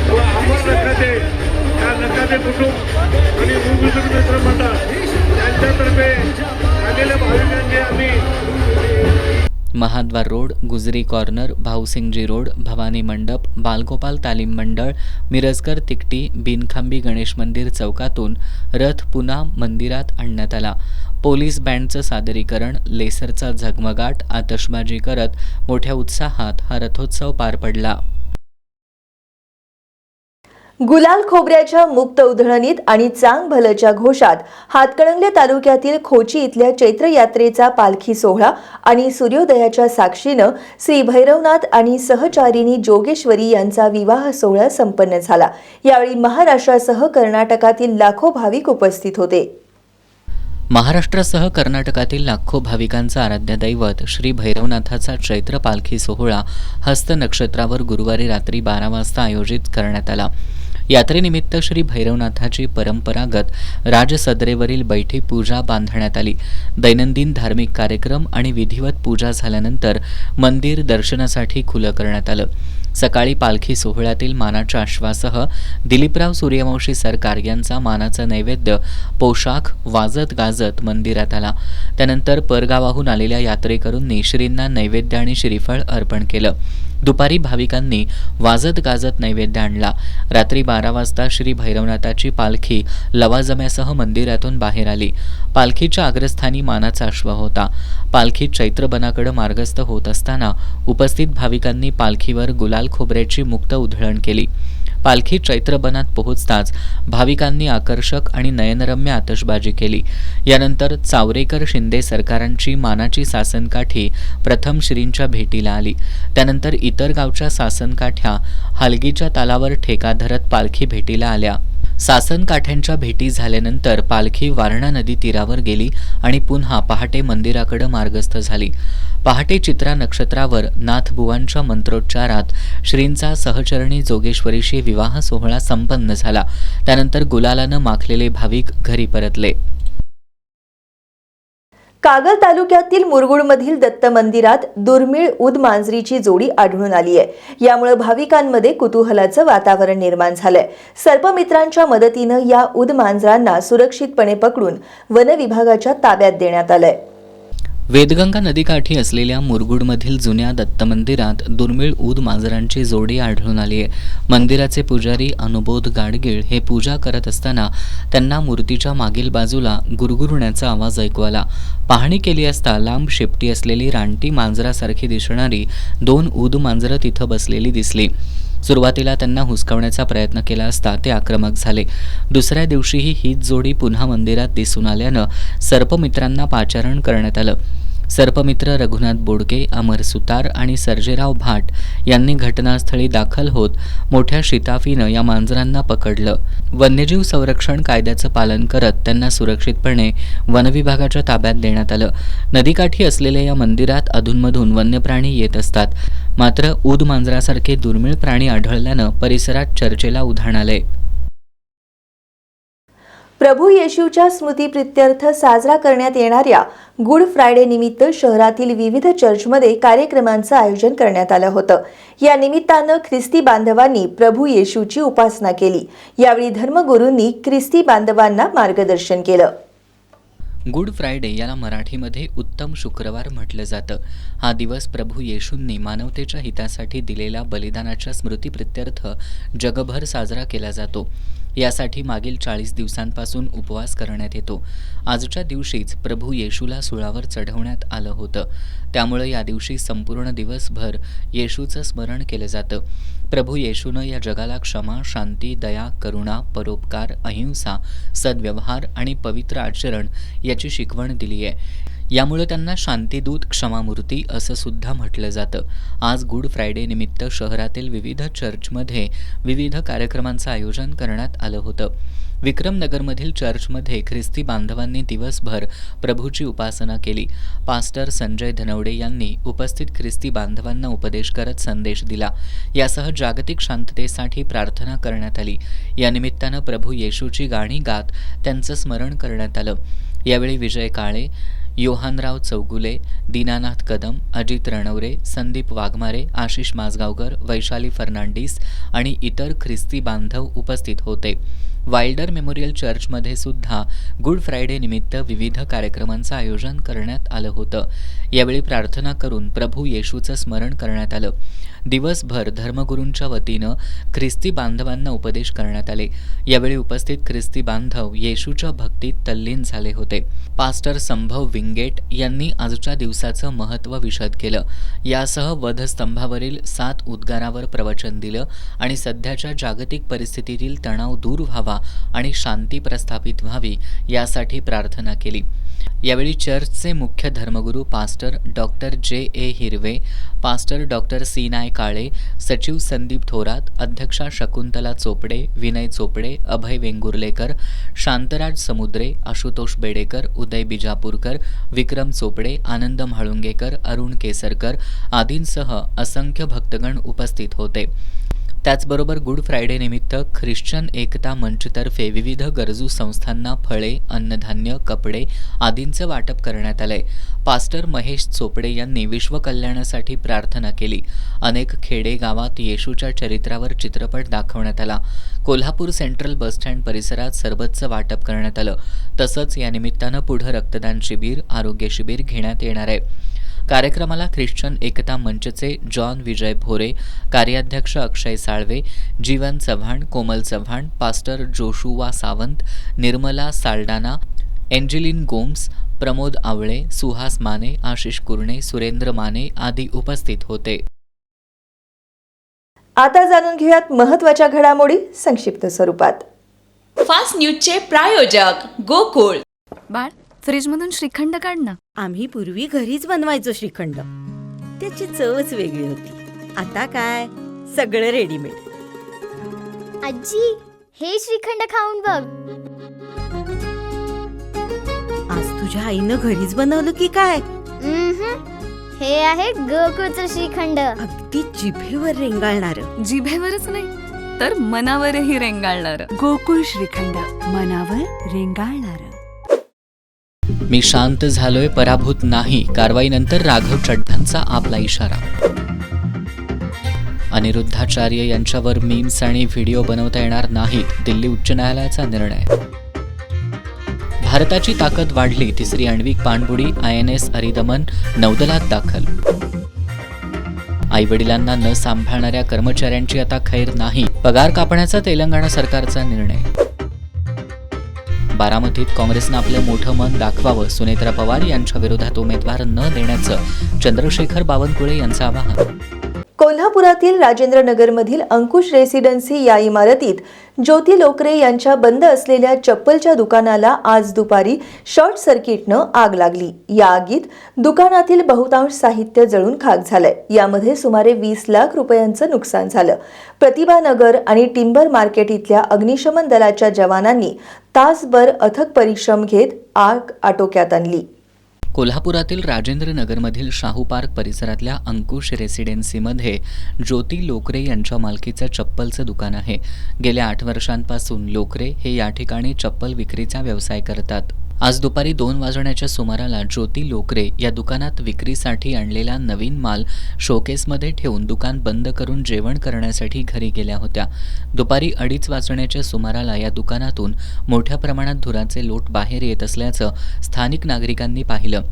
व अमर नखाते या नखाते कुटुंब आणि भूमिजूर मित्र मंडळ यांच्यातर्फे आलेल्या भाविकांचे आम्ही महाद्वार रोड, गुजरी कॉर्नर, भाऊसिंगजी रोड, भवानी मंडप, बालगोपाल तालीम मंडळ, मिरजकर तिकटी, बिनखांबी गणेश मंदिर चौकातून रथ पुन्हा मंदिरात आणण्यात आला. पोलीस बँडचं सादरीकरण, लेसरचा झगमगाट, आतषबाजी करत मोठ्या उत्साहात हा रथोत्सव पार पडला. गुलाल खोबऱ्याच्या मुक्त उधळणीत आणि चांग भलच्या घोषात हातकणंगले तालुक्यातील खोची इथल्या चैत्र यात्रेचा पालखी सोहळा आणि सूर्योदयाच्या साक्षीनं श्री भैरवनाथ आणि सहचारिणी जोगेश्वरी यांचा विवाह सोहळा संपन्न झाला. यावेळी महाराष्ट्रासह कर्नाटकातील लाखो भाविक उपस्थित होते. महाराष्ट्रासह कर्नाटकातील लाखो भाविकांचा आराध्य दैवत श्री भैरवनाथाचा चैत्र पालखी सोहळा हस्त नक्षत्रावर गुरुवारी रात्री 12 वाजता आयोजित करण्यात आला. यात्रेनिमित्त श्री भैरवनाथाची परंपरागत राजसदरेवरील बैठी पूजा बांधण्यात आली. दैनंदिन धार्मिक कार्यक्रम आणि विधिवत पूजा झाल्यानंतर मंदिर दर्शनासाठी खुलं करण्यात आलं. सकाळी पालखी सोहळ्यातील मानाच्या अश्वासह दिलीपराव सूर्यवंशी सरकार यांचा मानाचा नैवेद्य पोशाख वाजत गाजत मंदिरात आला. त्यानंतर परगावाहून आलेल्या यात्रेकरूंनी श्रींना नैवेद्य आणि श्रीफळ अर्पण केलं. दुपारी भाविकांनी वाजत गाजत नैवेद्य आणला. रात्री 12 वाजता श्री भैरवनाथाची पालखी लवाजम्यासह मंदिरातून बाहेर आली. पालखीच्या अग्रस्थानी मानाचा अश्व होता. पालखी चैत्रबनाकडे मार्गस्थ होत असताना उपस्थित भाविकांनी पालखीवर गुलाल खोबऱ्याची मुक्त उधळण केली. पालखी चैत्रबनात पोहोचताच भाविकांनी आकर्षक आणि नयनरम्य आतषबाजी केली. यानंतर चावरेकर शिंदे सरकारांची मानाची सासनकाठी प्रथम श्रींच्या भेटीला आली. त्यानंतर इतर गावच्या सासनकाठ्या हलगीच्या तालावर ठेका धरत पालखी भेटीला आल्या. सासनकाठ्यांच्या भेटी झाल्यानंतर पालखी वारणा नदी तीरावर गेली आणि पुन्हा पहाटे मंदिराकडे मार्गस्थ झाली. पहाटे चित्रा नक्षत्रावर नाथबुवांच्या मंत्रोच्चारात श्रींचा सहचरणी जोगेश्वरीशी विवाह सोहळा संपन्न झाला. त्यानंतर गुलालानं माखलेले भाविक घरी परतले. कागल तालुक्यातील मुरगुडमधील दत्त मंदिरात दुर्मिळ उद मांजरीची जोडी आढळून आली आहे. यामुळे भाविकांमध्ये कुतूहलाचं वातावरण निर्माण झालंय. सर्पमित्रांच्या मदतीनं या उद मांजरांना सुरक्षितपणे पकडून वन विभागाच्या ताब्यात देण्यात आलंय. वेदगंगा नदीकाठी असलेल्या मुरगुडमधील जुन्या दत्त मंदिरात दुर्मिळ ऊद मांजरांची जोडी आढळून आली आहे. मंदिराचे पुजारी अनुबोध गाडगीळ हे पूजा करत असताना त्यांना मूर्तीच्या मागील बाजूला गुरगुरण्याचा आवाज ऐकू आला. पाहणी केली असता लांब शेपटी असलेली रानटी मांजरासारखी दिसणारी 2 ऊद मांजरं तिथं बसलेली दिसली. सुरुवातीला त्यांना हुसकावण्याचा प्रयत्न केला असता ते आक्रमक झाले. दुसऱ्या दिवशीही हीच जोडी पुन्हा मंदिरात दिसून आल्यानं सर्पमित्रांना पाचारण करण्यात आलं. सर्पमित्र रघुनाथ बोडके, अमर सुतार आणि सर्जेराव भाट यांनी घटनास्थळी दाखल होत मोठ्या शिताफीनं या मांजरांना पकडलं. वन्यजीव संरक्षण कायद्याचं पालन करत त्यांना सुरक्षितपणे वनविभागाच्या ताब्यात देण्यात आलं. नदीकाठी असलेल्या या मंदिरात अधूनमधून वन्यप्राणी येत असतात. मात्र ऊद मांजरासारखे दुर्मिळ प्राणी आढळल्यानं परिसरात चर्चेला उधाण आलंय. प्रभू येशूच्या स्मृतिप्रित्यर्थ साजरा करण्यात येणाऱ्या गुड फ्रायडे निमित्त शहरातील विविध चर्चमध्ये कार्यक्रमांचं आयोजन करण्यात आलं होतं. या निमित्तानं ख्रिस्ती बांधवांनी प्रभू येशूची उपासना केली. यावेळी धर्मगुरूंनी ख्रिस्ती बांधवांना मार्गदर्शन केलं. गुड फ्रायडे याला मराठीमध्ये उत्तम शुक्रवार म्हटलं जातं. हा दिवस प्रभू येशूंनी मानवतेच्या हितासाठी दिलेल्या बलिदानाच्या स्मृतिप्रित्यर्थ जगभर साजरा केला जातो. यासाठी मागील 40 दिवसांपासून उपवास करण्यात येतो. आजच्या दिवशीच प्रभू येशूला सुळावर चढवण्यात आलं होतं. त्यामुळे या दिवशी संपूर्ण दिवसभर येशूचं स्मरण केलं जातं. प्रभू येशूनं या जगाला क्षमा, शांती, दया, करुणा, परोपकार, अहिंसा, सद्व्यवहार आणि पवित्र आचरण याची शिकवण दिली आहे. यामुळे त्यांना शांतीदूत, क्षमामूर्ती असं सुद्धा म्हटलं जातं. आज गुड फ्रायडे निमित्त शहरातील विविध चर्चमध्ये विविध कार्यक्रमांचं आयोजन करण्यात आलं होतं. विक्रमनगरमधील चर्चमध्ये ख्रिस्ती बांधवांनी दिवसभर प्रभूची उपासना केली. पास्टर संजय धनवडे यांनी उपस्थित ख्रिस्ती बांधवांना उपदेश करत संदेश दिला. यासह जागतिक शांततेसाठी प्रार्थना करण्यात आली. या निमित्तानं प्रभू येशूची गाणी गात त्यांचं स्मरण करण्यात आलं. यावेळी विजय काळे, योहानराव चौगुले, दीनानाथ कदम, अजित रणवरे, संदीप वाघमारे, आशिष माजगावकर, वैशाली फर्नांडिस आणि इतर ख्रिस्ती बांधव उपस्थित होते. वाइल्डर मेमोरियल चर्चमध्ये सुद्धा गुड फ्रायडे निमित्त विविध कार्यक्रमांचं आयोजन करण्यात आलं होतं. यावेळी प्रार्थना करून प्रभू येशूचं स्मरण करण्यात आलं. दिवसभर धर्मगुरूंच्या वतीनं ख्रिस्ती बांधवांना उपदेश करण्यात आले. यावेळी उपस्थित ख्रिस्ती बांधव येशूच्या भक्तीत तल्लीन झाले होते. पास्टर संभव विंगेट यांनी आजच्या दिवसाचं महत्त्व विशद केलं. यासह वधस्तंभावरील 7 उद्गारावर प्रवचन दिलं आणि सध्याच्या जागतिक परिस्थितीतील तणाव दूर व्हावा आणि शांती प्रस्थापित व्हावी यासाठी प्रार्थना केली. यावेळी चर्चचे मुख्य धर्मगुरू पास्टर डॉक्टर जे.ए. हिरवे, पास्टर डॉक्टर सीनाय काळे, सचिव संदीप थोरात, अध्यक्षा शकुंतला चोपडे, विनय चोपडे, अभय वेंगुर्लेकर, शांतराज समुद्रे, आशुतोष बेडेकर, उदय बिजापूरकर, विक्रम चोपडे, आनंद म्हाळुंगेकर, अरुण केसरकर आदींसह असंख्य भक्तगण उपस्थित होते. त्याचबरोबर गुड फ्रायडे निमित्त ख्रिश्चन एकता मंचतर्फे विविध गरजू संस्थांना फळे, अन्नधान्य, कपडे आदींचं वाटप करण्यात आलंय. पास्टर महेश चोपडे यांनी विश्वकल्याणासाठी प्रार्थना केली. अनेक खेडे गावात येशूच्या चरित्रावर चित्रपट दाखवण्यात आला. कोल्हापूर सेंट्रल बसस्टँड परिसरात सरबतचं वाटप करण्यात आलं. तसंच या निमित्तानं पुढं रक्तदान शिबिर, आरोग्य शिबिर घेण्यात येणार आहे. कार्यक्रमाला ख्रिश्चन एकता मंचचे जॉन विजय भोरे, कार्याध्यक्ष Akshay Salve, Jeevan Chavan, Komal Chavan, pastor Joshua Sawant, Nirmala Saldanha, Angeline Gomes, Pramod Awale, Suhas Mane, Ashish Kurne, Surendra Mane आदी उपस्थित होते. आता जाणून घेऊयात महत्त्वाच्या घडामोडी संक्षिप्त स्वरूपात. फास्ट न्यूजचे प्रायोजक गोकुळ. बाळ, फ्रीजमधून श्रीखंड काढ ना. आम्ही पूर्वी घरीच बनवायचो श्रीखंड. त्याची चवच वेगळी होती. आता काय सगळं रेडीमेड. आजी, हे श्रीखंड खाऊन बघ. आज तुझ्या आईनं घरीच बनवलं की काय? हे आहे गोकुळचं श्रीखंड. अगदी जिभेवर रेंगाळणार. जिभेवरच नाही तर मनावरही रेंगाळणार. गोकुळ श्रीखंड, मनावर रेंगाळणार. मी शांत झालोय, पराभूत नाही. कारवाईनंतर राघव चड्ढांचा आपला इशारा. अनिरुद्धाचार्य यांच्यावर मीम्स आणि व्हिडिओ बनवता येणार नाहीत, दिल्ली उच्च न्यायालयाचा निर्णय. भारताची ताकद वाढली, 3री आण्विक पाणबुडी INS अरिदमन नौदलात दाखल. आईवडिलांना न सांभाळणाऱ्या कर्मचाऱ्यांची आता खैर नाही, पगार कापण्याचा तेलंगणा सरकारचा निर्णय. बारामतीत काँग्रेसनं आपलं मोठं मन दाखवावं, सुनेत्रा पवार यांच्या विरोधात उमेदवार न देण्याचं चंद्रशेखर बावनकुळे यांचं आवाहन. कोल्हापुरातील राजेंद्रनगरमधील अंकुश रेसिडेन्सी या इमारतीत ज्योती लोकरे यांच्या बंद असलेल्या चप्पलच्या दुकानाला आज दुपारी शॉर्ट सर्किटनं आग लागली. या आगीत दुकानातील बहुतांश साहित्य जळून खाक झालंय. यामध्ये सुमारे 20 लाख रुपयांचं नुकसान झालं. प्रतिभानगर आणि टिंबर मार्केट इथल्या अग्निशमन दलाच्या जवानांनी तासभर अथक परिश्रम घेत आग आटोक्यात आणली. कोल्हापुरातील राजेंद्र नगरमधील शाहू पार्क परिसरातल्या अंकुश रेसिडेन्सीमध्ये ज्योती लोकरे यांच्या मालकीचं चप्पलचं दुकान आहे. गेल्या 8 वर्षांपासून लोकरे हे या ठिकाणी चप्पल विक्रीचा व्यवसाय करतात. आज दुपारी 2 वाजण्याच्या सुमाराला ज्योती लोकरे या दुकानात विक्रीसाठी आणलेला नवीन माल शोकेसमध्ये ठेवून दुकान बंद करून जेवण करण्यासाठी घरी गेल्या होत्या. दुपारी 2:30 वाजण्याच्या सुमाराला या दुकानातून मोठ्या प्रमाणात धुराचे लोट बाहेर येत असल्याचं स्थानिक नागरिकांनी पाहिलं.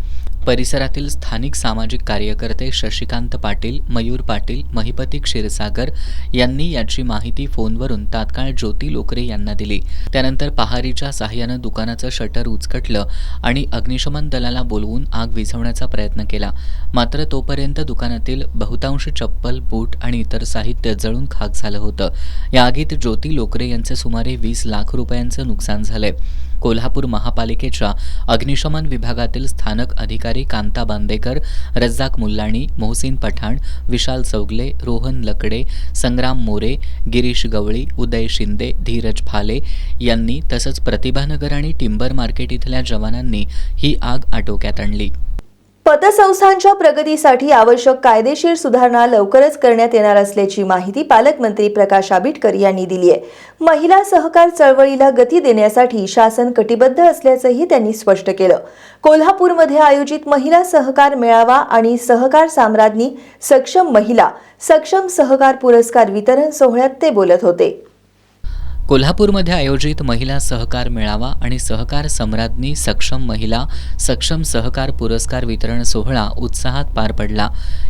परिसरातील स्थानिक सामाजिक कार्यकर्ते शशिकांत पाटील, मयूर पाटील, महिपती क्षीरसागर यांनी याची माहिती फोनवरून तात्काळ ज्योती लोकरे यांना दिली. त्यानंतर पहारीच्या साहाय्यानं दुकानाचं शटर उचकटलं आणि अग्निशमन दलाला बोलवून आग विझवण्याचा प्रयत्न केला. मात्र तोपर्यंत दुकानातील बहुतांश चप्पल, बूट आणि इतर साहित्य जळून खाक झालं होतं. या आगीत ज्योती लोकरे यांचे सुमारे 20 लाख रुपयांचं नुकसान झालंय. कोल्हापूर महापालिकेच्या अग्निशमन विभागातील स्थानक अधिकारी कांता बांदेकर, रज्जाक मुल्लाणी, मोहसिन पठाण, विशाल चौगले, रोहन लकडे, संग्राम मोरे, गिरीश गवळी, उदय शिंदे, धीरज फाले यांनी तसंच प्रतिभानगर आणि टिंबर मार्केट इथल्या जवानांनी ही आग आटोक्यात आणली. पतसंस्थांच्या प्रगतीसाठी आवश्यक कायदेशीर सुधारणा लवकरच करण्यात येणार असल्याची माहिती पालकमंत्री प्रकाश आंबेडकर यांनी दिली आहे. महिला सहकार चळवळीला गती देण्यासाठी शासन कटिबद्ध असल्याचंही त्यांनी स्पष्ट केलं. कोल्हापूरमध्ये आयोजित महिला सहकार मेळावा आणि सहकार साम्राज्ञी सक्षम महिला सक्षम सहकार पुरस्कार वितरण सोहळ्यात ते बोलत होते. कोल्हापूरमध्ये आयोजित महिला सहकार मेळावा आणि सहकार सम्राज्ञी सक्षम महिला सक्षम सहकार पुरस्कार वितरण सोहळा उत्साहात पार पडला.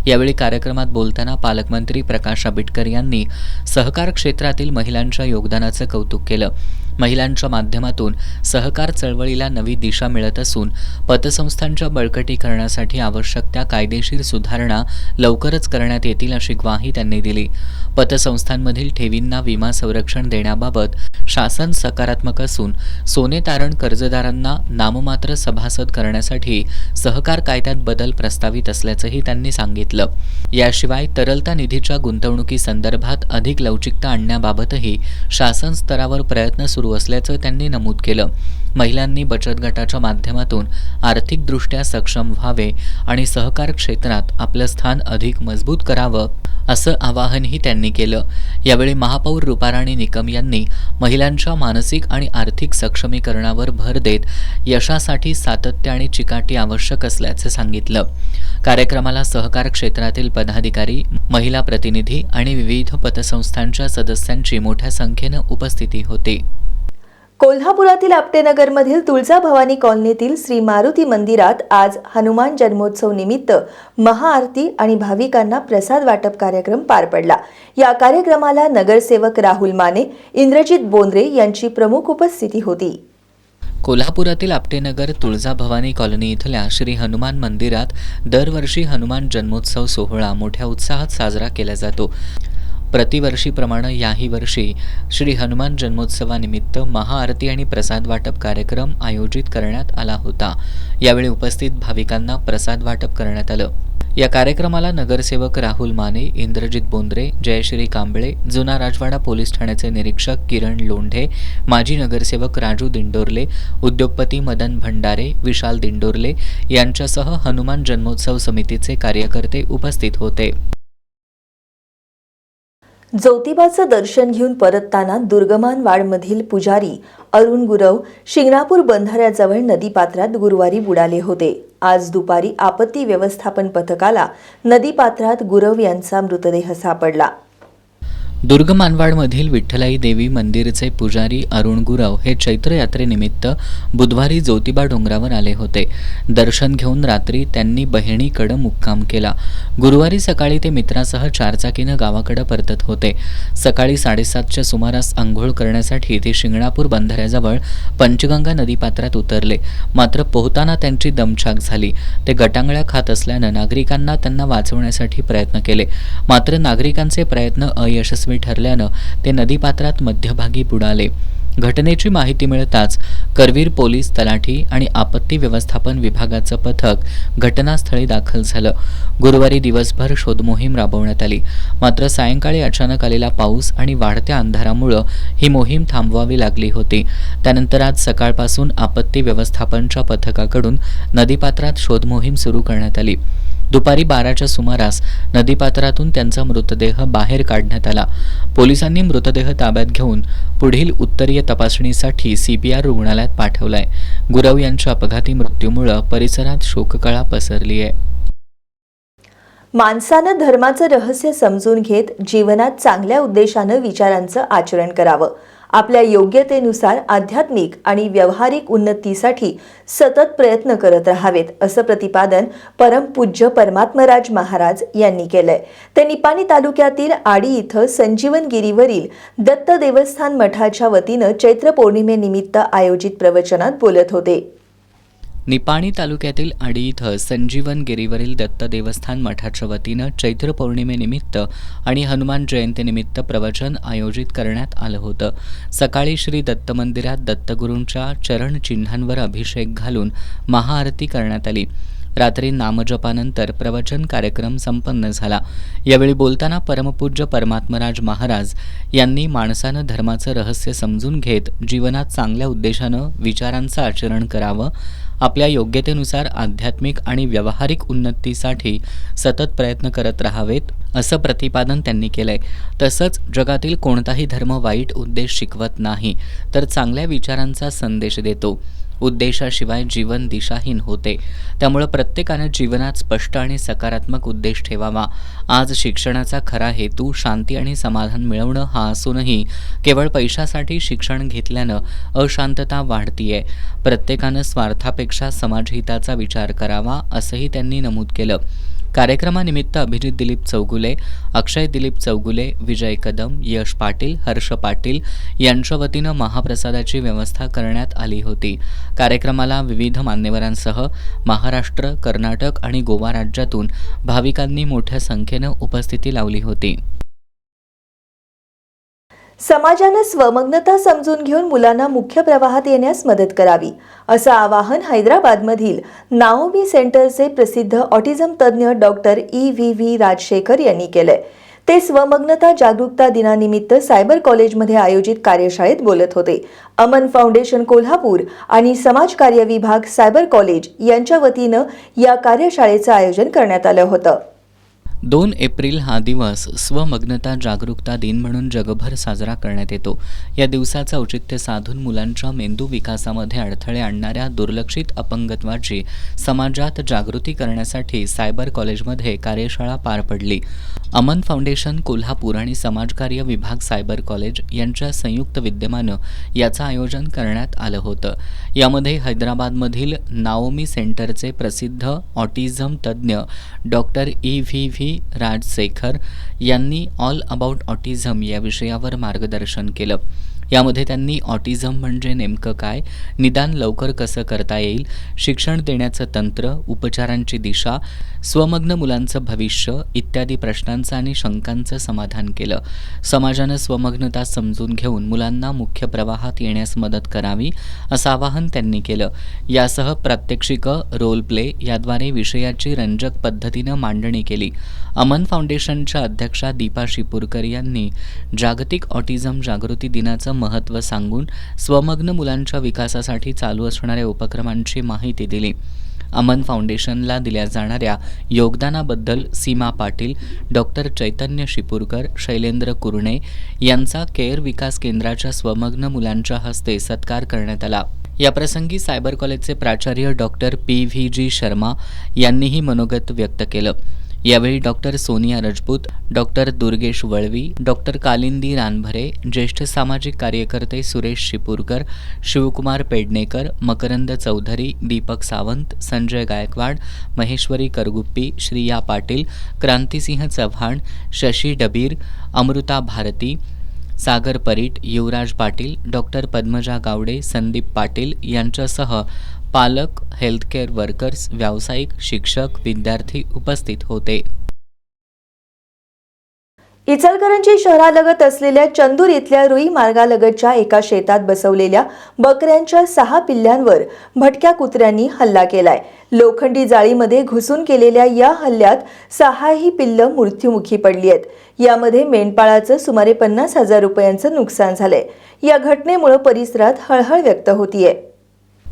यावेळी कार्यक्रमात बोलताना पालकमंत्री प्रकाश आंबेडकर यांनी सहकार क्षेत्रातील महिलांच्या योगदानाचं कौतुक केलं. महिलांच्या माध्यमातून सहकार चळवळीला नवी दिशा मिळत असून पतसंस्थांच्या बळकटीकरणासाठी आवश्यक त्या कायदेशीर सुधारणा लवकरच करण्यात येतील अशी ग्वाही त्यांनी दिली. पतसंस्थांमधील ठेवींना विमा संरक्षण देण्याबाबत शासन सकारात्मक असून सोने तारण कर्जदारांना नाममात्र सभासद करण्यासाठी सहकार कायद्यात बदल प्रस्तावित असल्याचंही त्यांनी सांगितलं. याशिवाय तरलता निधीच्या गुंतवणुकीसंदर्भात अधिक लवचिकता आणण्याबाबतही शासन स्तरावर प्रयत्न सुरू असल्याचं त्यांनी नमूद केलं. महिलांनी बचत गटाच्या माध्यमातून आर्थिकदृष्ट्या सक्षम व्हावे आणि सहकार क्षेत्रात आपलं स्थान अधिक मजबूत करावं असं आवाहनही त्यांनी केलं. यावेळी महापौर रुपाराणी निकम यांनी महिलांच्या मानसिक आणि आर्थिक सक्षमीकरणावर भर देत यशासाठी सातत्य आणि चिकाटी आवश्यक असल्याचं सांगितलं. कार्यक्रमाला सहकार क्षेत्रातील पदाधिकारी, महिला प्रतिनिधी आणि विविध पतसंस्थांच्या सदस्यांची मोठ्या संख्येनं उपस्थिती होती. कोल्हापुरातील आपटेनगरमधील तुळजाभवानी कॉलनीतील श्री मारुती मंदिरात आज हनुमान जन्मोत्सव निमित्त महाआरती आणि भाविकांना प्रसाद वाटप कार्यक्रम पार पडला. या कार्यक्रमाला नगरसेवक राहुल माने, इंद्रजित बोंद्रे यांची प्रमुख उपस्थिती होती. कोल्हापुरातील आपटेनगर तुळजाभवानी कॉलनी इथल्या श्री हनुमान मंदिरात दरवर्षी हनुमान जन्मोत्सव सोहळा मोठ्या उत्साहात साजरा केला जातो. प्रतिवर्षीप्रमाणे याही वर्षी श्री हनुमान जन्मोत्सवानिमित्त महाआरती आणि प्रसाद वाटप कार्यक्रम आयोजित करण्यात आला होता. यावेळी उपस्थित भाविकांना प्रसाद वाटप करण्यात आलं. या कार्यक्रमाला नगरसेवक राहुल माने, इंद्रजित बोंद्रे, जयश्री कांबळे, जुना राजवाडा पोलीस ठाण्याचे निरीक्षक किरण लोंढे, माजी नगरसेवक राजू दिंडोरले, उद्योगपती मदन भंडारे, विशाल दिंडोरले यांच्यासह हनुमान जन्मोत्सव समितीचे कार्यकर्ते उपस्थित होते. ज्योतिबाचं दर्शन घेऊन परतताना दुर्गमानवाडमधील पुजारी अरुण गुरव शिंगणापूर बंधाऱ्याजवळ नदीपात्रात गुरुवारी बुडाले होते. आज दुपारी आपत्ती व्यवस्थापन पथकाला नदीपात्रात गुरव यांचा मृतदेह सापडला. दुर्गमानवाडमधील विठ्ठलाई देवी मंदिरचे पुजारी अरुण गुरव हे चैत्र यात्रेनिमित्त बुधवारी ज्योतिबा डोंगरावर आले होते. दर्शन घेऊन रात्री त्यांनी बहिणीकडे मुक्काम केला. गुरुवारी सकाळी ते मित्रासह चारचाकीनं गावाकडे परतत होते. सकाळी 7:30च्या सुमारास आंघोळ करण्यासाठी ते शिंगणापूर बंधाऱ्याजवळ पंचगंगा नदीपात्रात उतरले. मात्र पोहताना त्यांची दमछाक झाली. ते गटांगळ्या खात असल्यानं नागरिकांना त्यांना वाचवण्यासाठी प्रयत्न केले. मात्र नागरिकांचे प्रयत्न अयशस्वी ठरल्यानं ते नदीपात्रात मध्यभागी बुडाले. घटनेची माहिती मिळताच करवीर पोलीस तलाठी आणि आपत्ती व्यवस्थापन विभागाचं पथक घटनास्थळी दाखल झालं. गुरुवारी दिवसभर शोधमोहीम राबवण्यात आली. मात्र सायंकाळी अचानक आलेला पाऊस आणि वाढत्या अंधारामुळं ही मोहीम थांबवावी लागली होती. त्यानंतर आज सकाळपासून आपत्ती व्यवस्थापनच्या पथकाकडून नदीपात्रात शोधमोहीम सुरू करण्यात आली. दुपारी 12च्या सुमारास नदीपात्रातून त्यांचा मृतदेह बाहेर काढण्यात आला. पोलिसांनी मृतदेह ताब्यात घेऊन पुढील उत्तरीय तपासणीसाठी CPR रुग्णालयात पाठवलाय. गुरव यांच्या अपघाती मृत्यूमुळे परिसरात शोककळा पसरली आहे. माणसानं धर्माचं रहस्य समजून घेत जीवनात चांगल्या उद्देशानं विचारांचं आचरण करावं. आपल्या योग्यतेनुसार आध्यात्मिक आणि व्यावहारिक उन्नतीसाठी सतत प्रयत्न करत राहावेत, असं प्रतिपादन परमपूज्य परमात्मराज महाराज यांनी केलंय. ते निपाणी तालुक्यातील आडी इथं संजीवन गिरीवरील दत्त देवस्थान मठाच्या वतीनं चैत्र पौर्णिमेनिमित्त आयोजित प्रवचनात बोलत होते. निपाणी तालुक्यातील आडी इथं संजीवन गिरीवरील दत्त देवस्थान मठाच्या वतीनं चैत्र पौर्णिमेनिमित्त आणि हनुमान जयंतीनिमित्त प्रवचन आयोजित करण्यात आलं होतं. सकाळी श्री दत्त मंदिरात दत्तगुरूंच्या चरण चिन्हांवर अभिषेक घालून महाआरती करण्यात आली. रात्री नामजपानंतर प्रवचन कार्यक्रम संपन्न झाला. यावेळी बोलताना परमपूज्य परमात्मराज महाराज यांनी माणसानं धर्माचं रहस्य समजून घेत जीवनात चांगल्या उद्देशानं विचारांचं आचरण करावं, आपल्या योग्यतेनुसार आध्यात्मिक आणि व्यावहारिक उन्नतीसाठी सतत प्रयत्न करत राहावेत, असं प्रतिपादन त्यांनी केलंय. तसंच जगातील कोणताही धर्म वाईट उद्देश शिकवत नाही, तर चांगल्या विचारांचा संदेश देतो. उद्देशाशिवाय जीवन दिशाहीन होते. त्यामुळे प्रत्येकानं जीवनात स्पष्ट आणि सकारात्मक उद्देश ठेवावा. आज शिक्षणाचा खरा हेतू शांती आणि समाधान मिळवणं हा असूनही केवळ पैशासाठी शिक्षण घेतल्यानं अशांतता वाढतीये. प्रत्येकानं स्वार्थापेक्षा समाजहिताचा विचार करावा, असंही त्यांनी नमूद केलं. कार्यक्रमानिमित्त अभिजित दिलीप चौगुले, अक्षय दिलीप चौगुले, विजय कदम, यश पाटील, हर्ष पाटील यांच्या वतीनं महाप्रसादाची व्यवस्था करण्यात आली होती. कार्यक्रमाला विविध मान्यवरांसह महाराष्ट्र, कर्नाटक आणि गोवा राज्यातून भाविकांनी मोठ्या संख्येनं उपस्थिती लावली होती. समाजानं स्वमग्नता समजून घेऊन मुलांना मुख्य प्रवाहात येण्यास मदत करावी, असं आवाहन हैदराबादमधील नाओमी सेंटरचे प्रसिद्ध ऑटिझम तज्ज्ञ डॉक्टर EVV राजशेखर यांनी केलंय. ते स्वमग्नता जागरूकता दिनानिमित्त सायबर कॉलेजमध्ये आयोजित कार्यशाळेत बोलत होते. अमन फाउंडेशन कोल्हापूर आणि समाज कार्य विभाग सायबर कॉलेज यांच्या वतीनं या कार्यशाळेचं आयोजन करण्यात आलं होतं. 2 एप्रिल हा दिवस स्वमग्नता जागरूकता दिन म्हणून जगभर साजरा करण्यात येतो. या दिवसाचं औचित्य साधून मुलांच्या मेंदू विकासामध्ये अडथळे आणणाऱ्या दुर्लक्षित अपंगत्वाची समाजात जागृती करण्यासाठी सायबर कॉलेजमध्ये कार्यशाळा पार पडली. अमन फाउंडेशन कोल्हापूर आणि समाजकार्य विभाग सायबर कॉलेज यांच्या संयुक्त विद्यमानं याचं आयोजन करण्यात आलं होतं. यामध्ये हैदराबादमधील नाओमी सेंटरचे प्रसिद्ध ऑटिझम तज्ज्ञ डॉक्टर EVV राजशेखर यांनी ऑल अबाउट ऑटिझम या विषयावर मार्गदर्शन केलं. यामध्ये त्यांनी ऑटिझम म्हणजे नेमकं काय, निदान लवकर कसं करता येईल, शिक्षण देण्याचं तंत्र, उपचारांची दिशा, स्वमग्न मुलांचं भविष्य इत्यादी प्रश्नांचं आणि शंकांचं समाधान केलं. समाजानं स्वमग्नता समजून घेऊन मुलांना मुख्य प्रवाहात येण्यास मदत करावी, असं आवाहन त्यांनी केलं. यासह प्रात्यक्षिकं, रोल प्ले याद्वारे विषयाची रंजक पद्धतीनं मांडणी केली. अमन फाउंडेशनच्या अध्यक्षा दीपा शिपूरकर यांनी जागतिक ऑटिझम जागृती दिनाचं महत्त्व सांगून स्वमग्न मुलांच्या विकासासाठी चालू असणाऱ्या उपक्रमांची माहिती दिली. अमन फाउंडेशनला दिल्या जाणाऱ्या योगदानाबद्दल सीमा पाटील, डॉक्टर चैतन्य शिपूरकर, शैलेंद्र कुरणे यांचा केअर विकास केंद्राच्या स्वमग्न मुलांच्या हस्ते सत्कार करण्यात आला. याप्रसंगी सायबर कॉलेजचे प्राचार्य डॉक्टर PVG शर्मा यांनीही मनोगत व्यक्त केलं. यावेळी doctor Sonia Rajput, doctor Durgesh Valvi, doctor Kalindi Ranbhare, ज्येष्ठ सामाजिक कार्यकर्ते सुरेश शिपूरकर, शिवकुमार पेडणेकर, मकरंद चौधरी, दीपक सावंत, संजय गायकवाड, महेश्वरी करगुप्पी, श्रिया पाटील, क्रांतिसिंह चव्हाण, शशी डबीर, अमृता भारती, सागर परीट, युवराज पाटील, डॉक्टर पद्मजा गावडे, संदीप पाटील यांच्यासह पालक, हेल्थकेअर वर्कर्स, व्यावसायिक, शिक्षक, विद्यार्थी उपस्थित होते. इचलकरंजी शहरालगत असलेल्या चंदूर इथल्या रुई मार्गालगतच्या एका शेतात बसवलेल्या बकऱ्यांच्या 6 पिल्लांवर भटक्या कुत्र्यांनी हल्ला केलाय. लोखंडी जाळीमध्ये घुसून केलेल्या या हल्ल्यात 6ही पिल्लं मृत्युमुखी पडली आहेत. यामध्ये मेंढपाळाचं सुमारे 50,000 रुपयांचं नुकसान झालंय. या घटनेमुळे परिसरात हळहळ व्यक्त होतीये.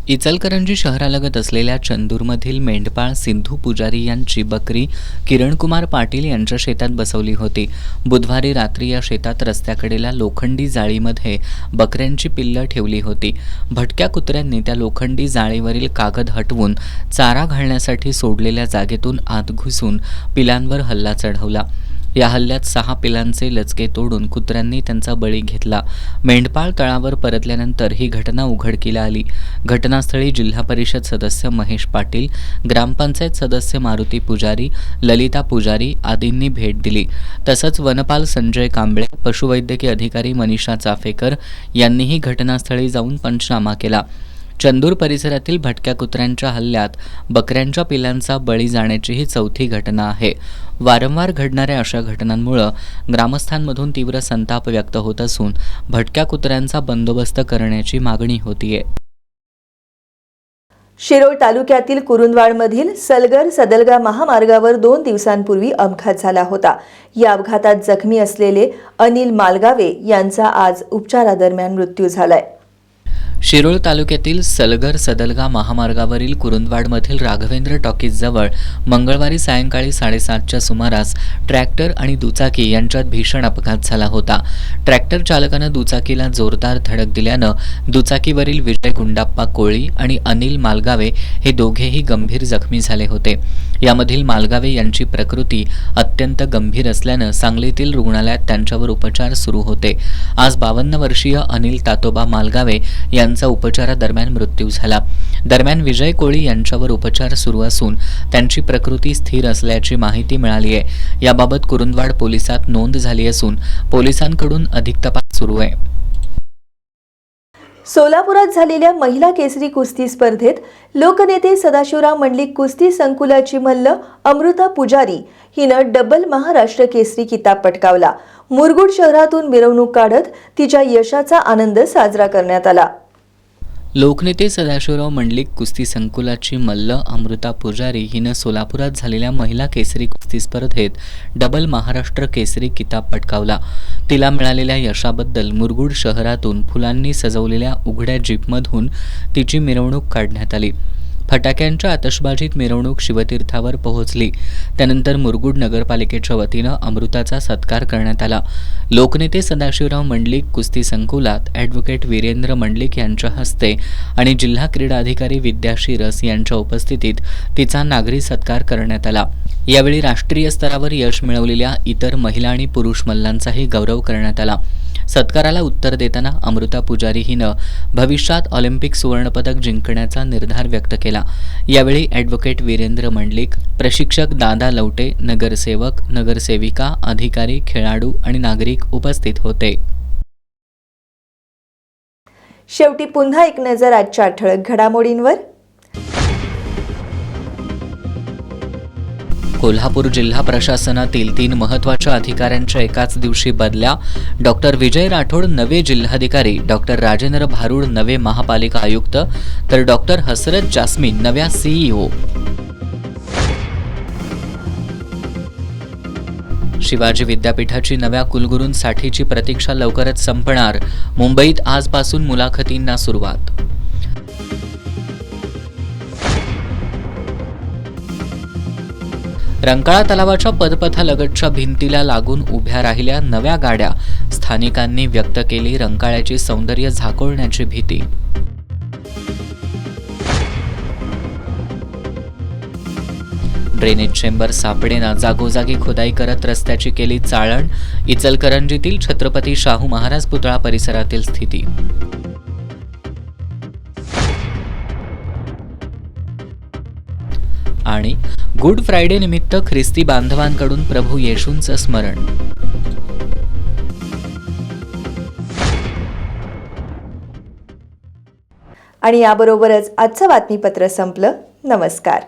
इचलकरंजी शहरालगत असलेल्या चंदूरमधील मेंढपाळ सिद्धू पुजारी यांची बकरी किरणकुमार पाटील यांच्या शेतात बसवली होती. बुधवारी रात्री या शेतात रस्त्याकडेला लोखंडी जाळीमध्ये बकऱ्यांची पिल्लं ठेवली होती. भटक्या कुत्र्यांनी त्या लोखंडी जाळीवरील कागद हटवून चारा घालण्यासाठी सोडलेल्या जागेतून आत घुसून पिलांवर हल्ला चढवला. या हल्ल्यात 6 पिलांचे लचके तोडून कुत्र्यांनी त्यांचा बळी घेतला. मेंढपाळ तळावर परतल्यानंतर ही घटना उघडकीला आली. घटनास्थळी जिल्हा परिषद सदस्य महेश पाटील, ग्रामपंचायत सदस्य मारुती पुजारी, ललिता पुजारी आदींनी भेट दिली. तसंच वनपाल संजय कांबळे, पशुवैद्यकीय अधिकारी मनीषा चाफेकर यांनीही घटनास्थळी जाऊन पंचनामा केला. चंदूर परिसरातील भटक्या कुत्र्यांच्या हल्ल्यात बकऱ्यांच्या पिलांचा बळी जाण्याची ही 4थी घटना आहे. वारंवार घडणाऱ्या अशा घटनांमुळे ग्रामस्थांमधून तीव्र संताप व्यक्त होत असून भटक्या कुत्र्यांचा बंदोबस्त करण्याची मागणी होतीये. शिरोळ तालुक्यातील कुरुंदवाडमधील सलगर सदलगा महामार्गावर 2 दिवसांपूर्वी अपघात झाला होता. या अपघातात जखमी असलेले अनिल मालगावे यांचा आज उपचारादरम्यान मृत्यू झालाय. शिरोळ तालुक्यातील सलगर सदलगा महामार्गावरील कुरुंदवाडमधील राघवेंद्र टॉकीजजवळ मंगळवारी सायंकाळी 7:30च्या सुमारास ट्रॅक्टर आणि दुचाकी यांच्यात भीषण अपघात झाला होता. ट्रॅक्टर चालकानं दुचाकीला जोरदार धडक दिल्यानं दुचाकीवरील विजय गुंडाप्पा कोळी आणि अनिल मालगावे हे दोघेही गंभीर जखमी झाले होते. यामधील मालगावे यांची प्रकृती अत्यंत गंभीर असल्यानं सांगलीतील रुग्णालयात त्यांच्यावर उपचार सुरू होते. आज 52 वर्षीय अनिल तातोबा मालगावे यांचा उपचारादरम्यान मृत्यू झाला. दरम्यान विजय कोळी यांच्यावर उपचार सुरू असून त्यांची प्रकृती स्थिर असल्याची माहिती मिळाली आहे. याबाबत कुरुंदवाड पोलिसात नोंद झाली असून पोलिसांकडून अधिक तपास सुरू आहे. सोलापुरात झालेल्या महिला केसरी कुस्ती स्पर्धेत लोकनेते सदाशिवराव मंडलिक कुस्ती संकुलाची मल्ल अमृता पुजारी हिनं डबल महाराष्ट्र केसरी किताब पटकावला. मुरगुड शहरातून मिरवणूक काढत तिच्या यशाचा आनंद साजरा करण्यात आला. लोकनेते सदाशिवराव मंडलिक कुस्ती संकुलाची मल्ल अमृता पुजारी हिनं सोलापुरात झालेल्या महिला केसरी कुस्ती स्पर्धेत डबल महाराष्ट्र केसरी किताब पटकावला. तिला मिळालेल्या यशाबद्दल मुरगुड शहरातून फुलांनी सजवलेल्या उघड्या जीपमधून तिची मिरवणूक काढण्यात आली. फटाक्यांच्या आतषबाजीत मिरवणूक शिवतीर्थावर पोहोचली. त्यानंतर मुरगुड नगरपालिकेच्या वतीनं अमृताचा सत्कार करण्यात आला. लोकनेते सदाशिवराव मंडलिक कुस्ती संकुलात ॲडव्होकेट वीरेंद्र मंडलिक यांच्या हस्ते आणि जिल्हा क्रीडा अधिकारी विद्या शिरस यांच्या उपस्थितीत तिचा नागरी सत्कार करण्यात आला. यावेळी राष्ट्रीय स्तरावर यश मिळवलेल्या इतर महिला आणि पुरुष मल्लांचाही गौरव करण्यात आला. सत्काराला उत्तर देताना अमृता पुजारी हिनं भविष्यात ऑलिम्पिक सुवर्णपदक जिंकण्याचा निर्धार व्यक्त केला. यावेळी ॲडव्होकेट वीरेंद्र मंडलिक, प्रशिक्षक दादा लवटे, नगरसेवक, नगरसेविका, अधिकारी, खेळाडू आणि नागरिक उपस्थित होते. शेवटी पुन्हा एक नजर आजच्या ठळक घडामोडींवर. कोल्हापूर जिल्हा प्रशासनातील 3 महत्त्वाच्या अधिकाऱ्यांच्या एकाच दिवशी बदल्या. डॉक्टर विजय राठोड नवे जिल्हाधिकारी, डॉक्टर राजेंद्र भारूड नवे महापालिका आयुक्त, तर डॉक्टर हसरत जास्मीन नव्या CEO. शिवाजी विद्यापीठाची नव्या कुलगुरूंसाठीची प्रतीक्षा लवकरच संपणार. मुंबईत आजपासून मुलाखतींना सुरुवात. रंकाळा तलावाच्या पदपथालगतच्या भिंतीला लागून उभ्या राहिल्या नव्या गाड्या. स्थानिकांनी व्यक्त केली रंकाळ्याची सौंदर्य झाकोळण्याची भीती. ड्रेनेज चेंबर सापडेना, जागोजागी खोदाई करत रस्त्याची केली चाळण. इचलकरंजीतील छत्रपती शाहू महाराज पुतळा परिसरातील स्थिती. आणि गुड फ्रायडे निमित्त ख्रिस्ती बांधवांकडून प्रभू येशूंचं स्मरण. आणि याबरोबरच आजचं बातमीपत्र संपलं. नमस्कार.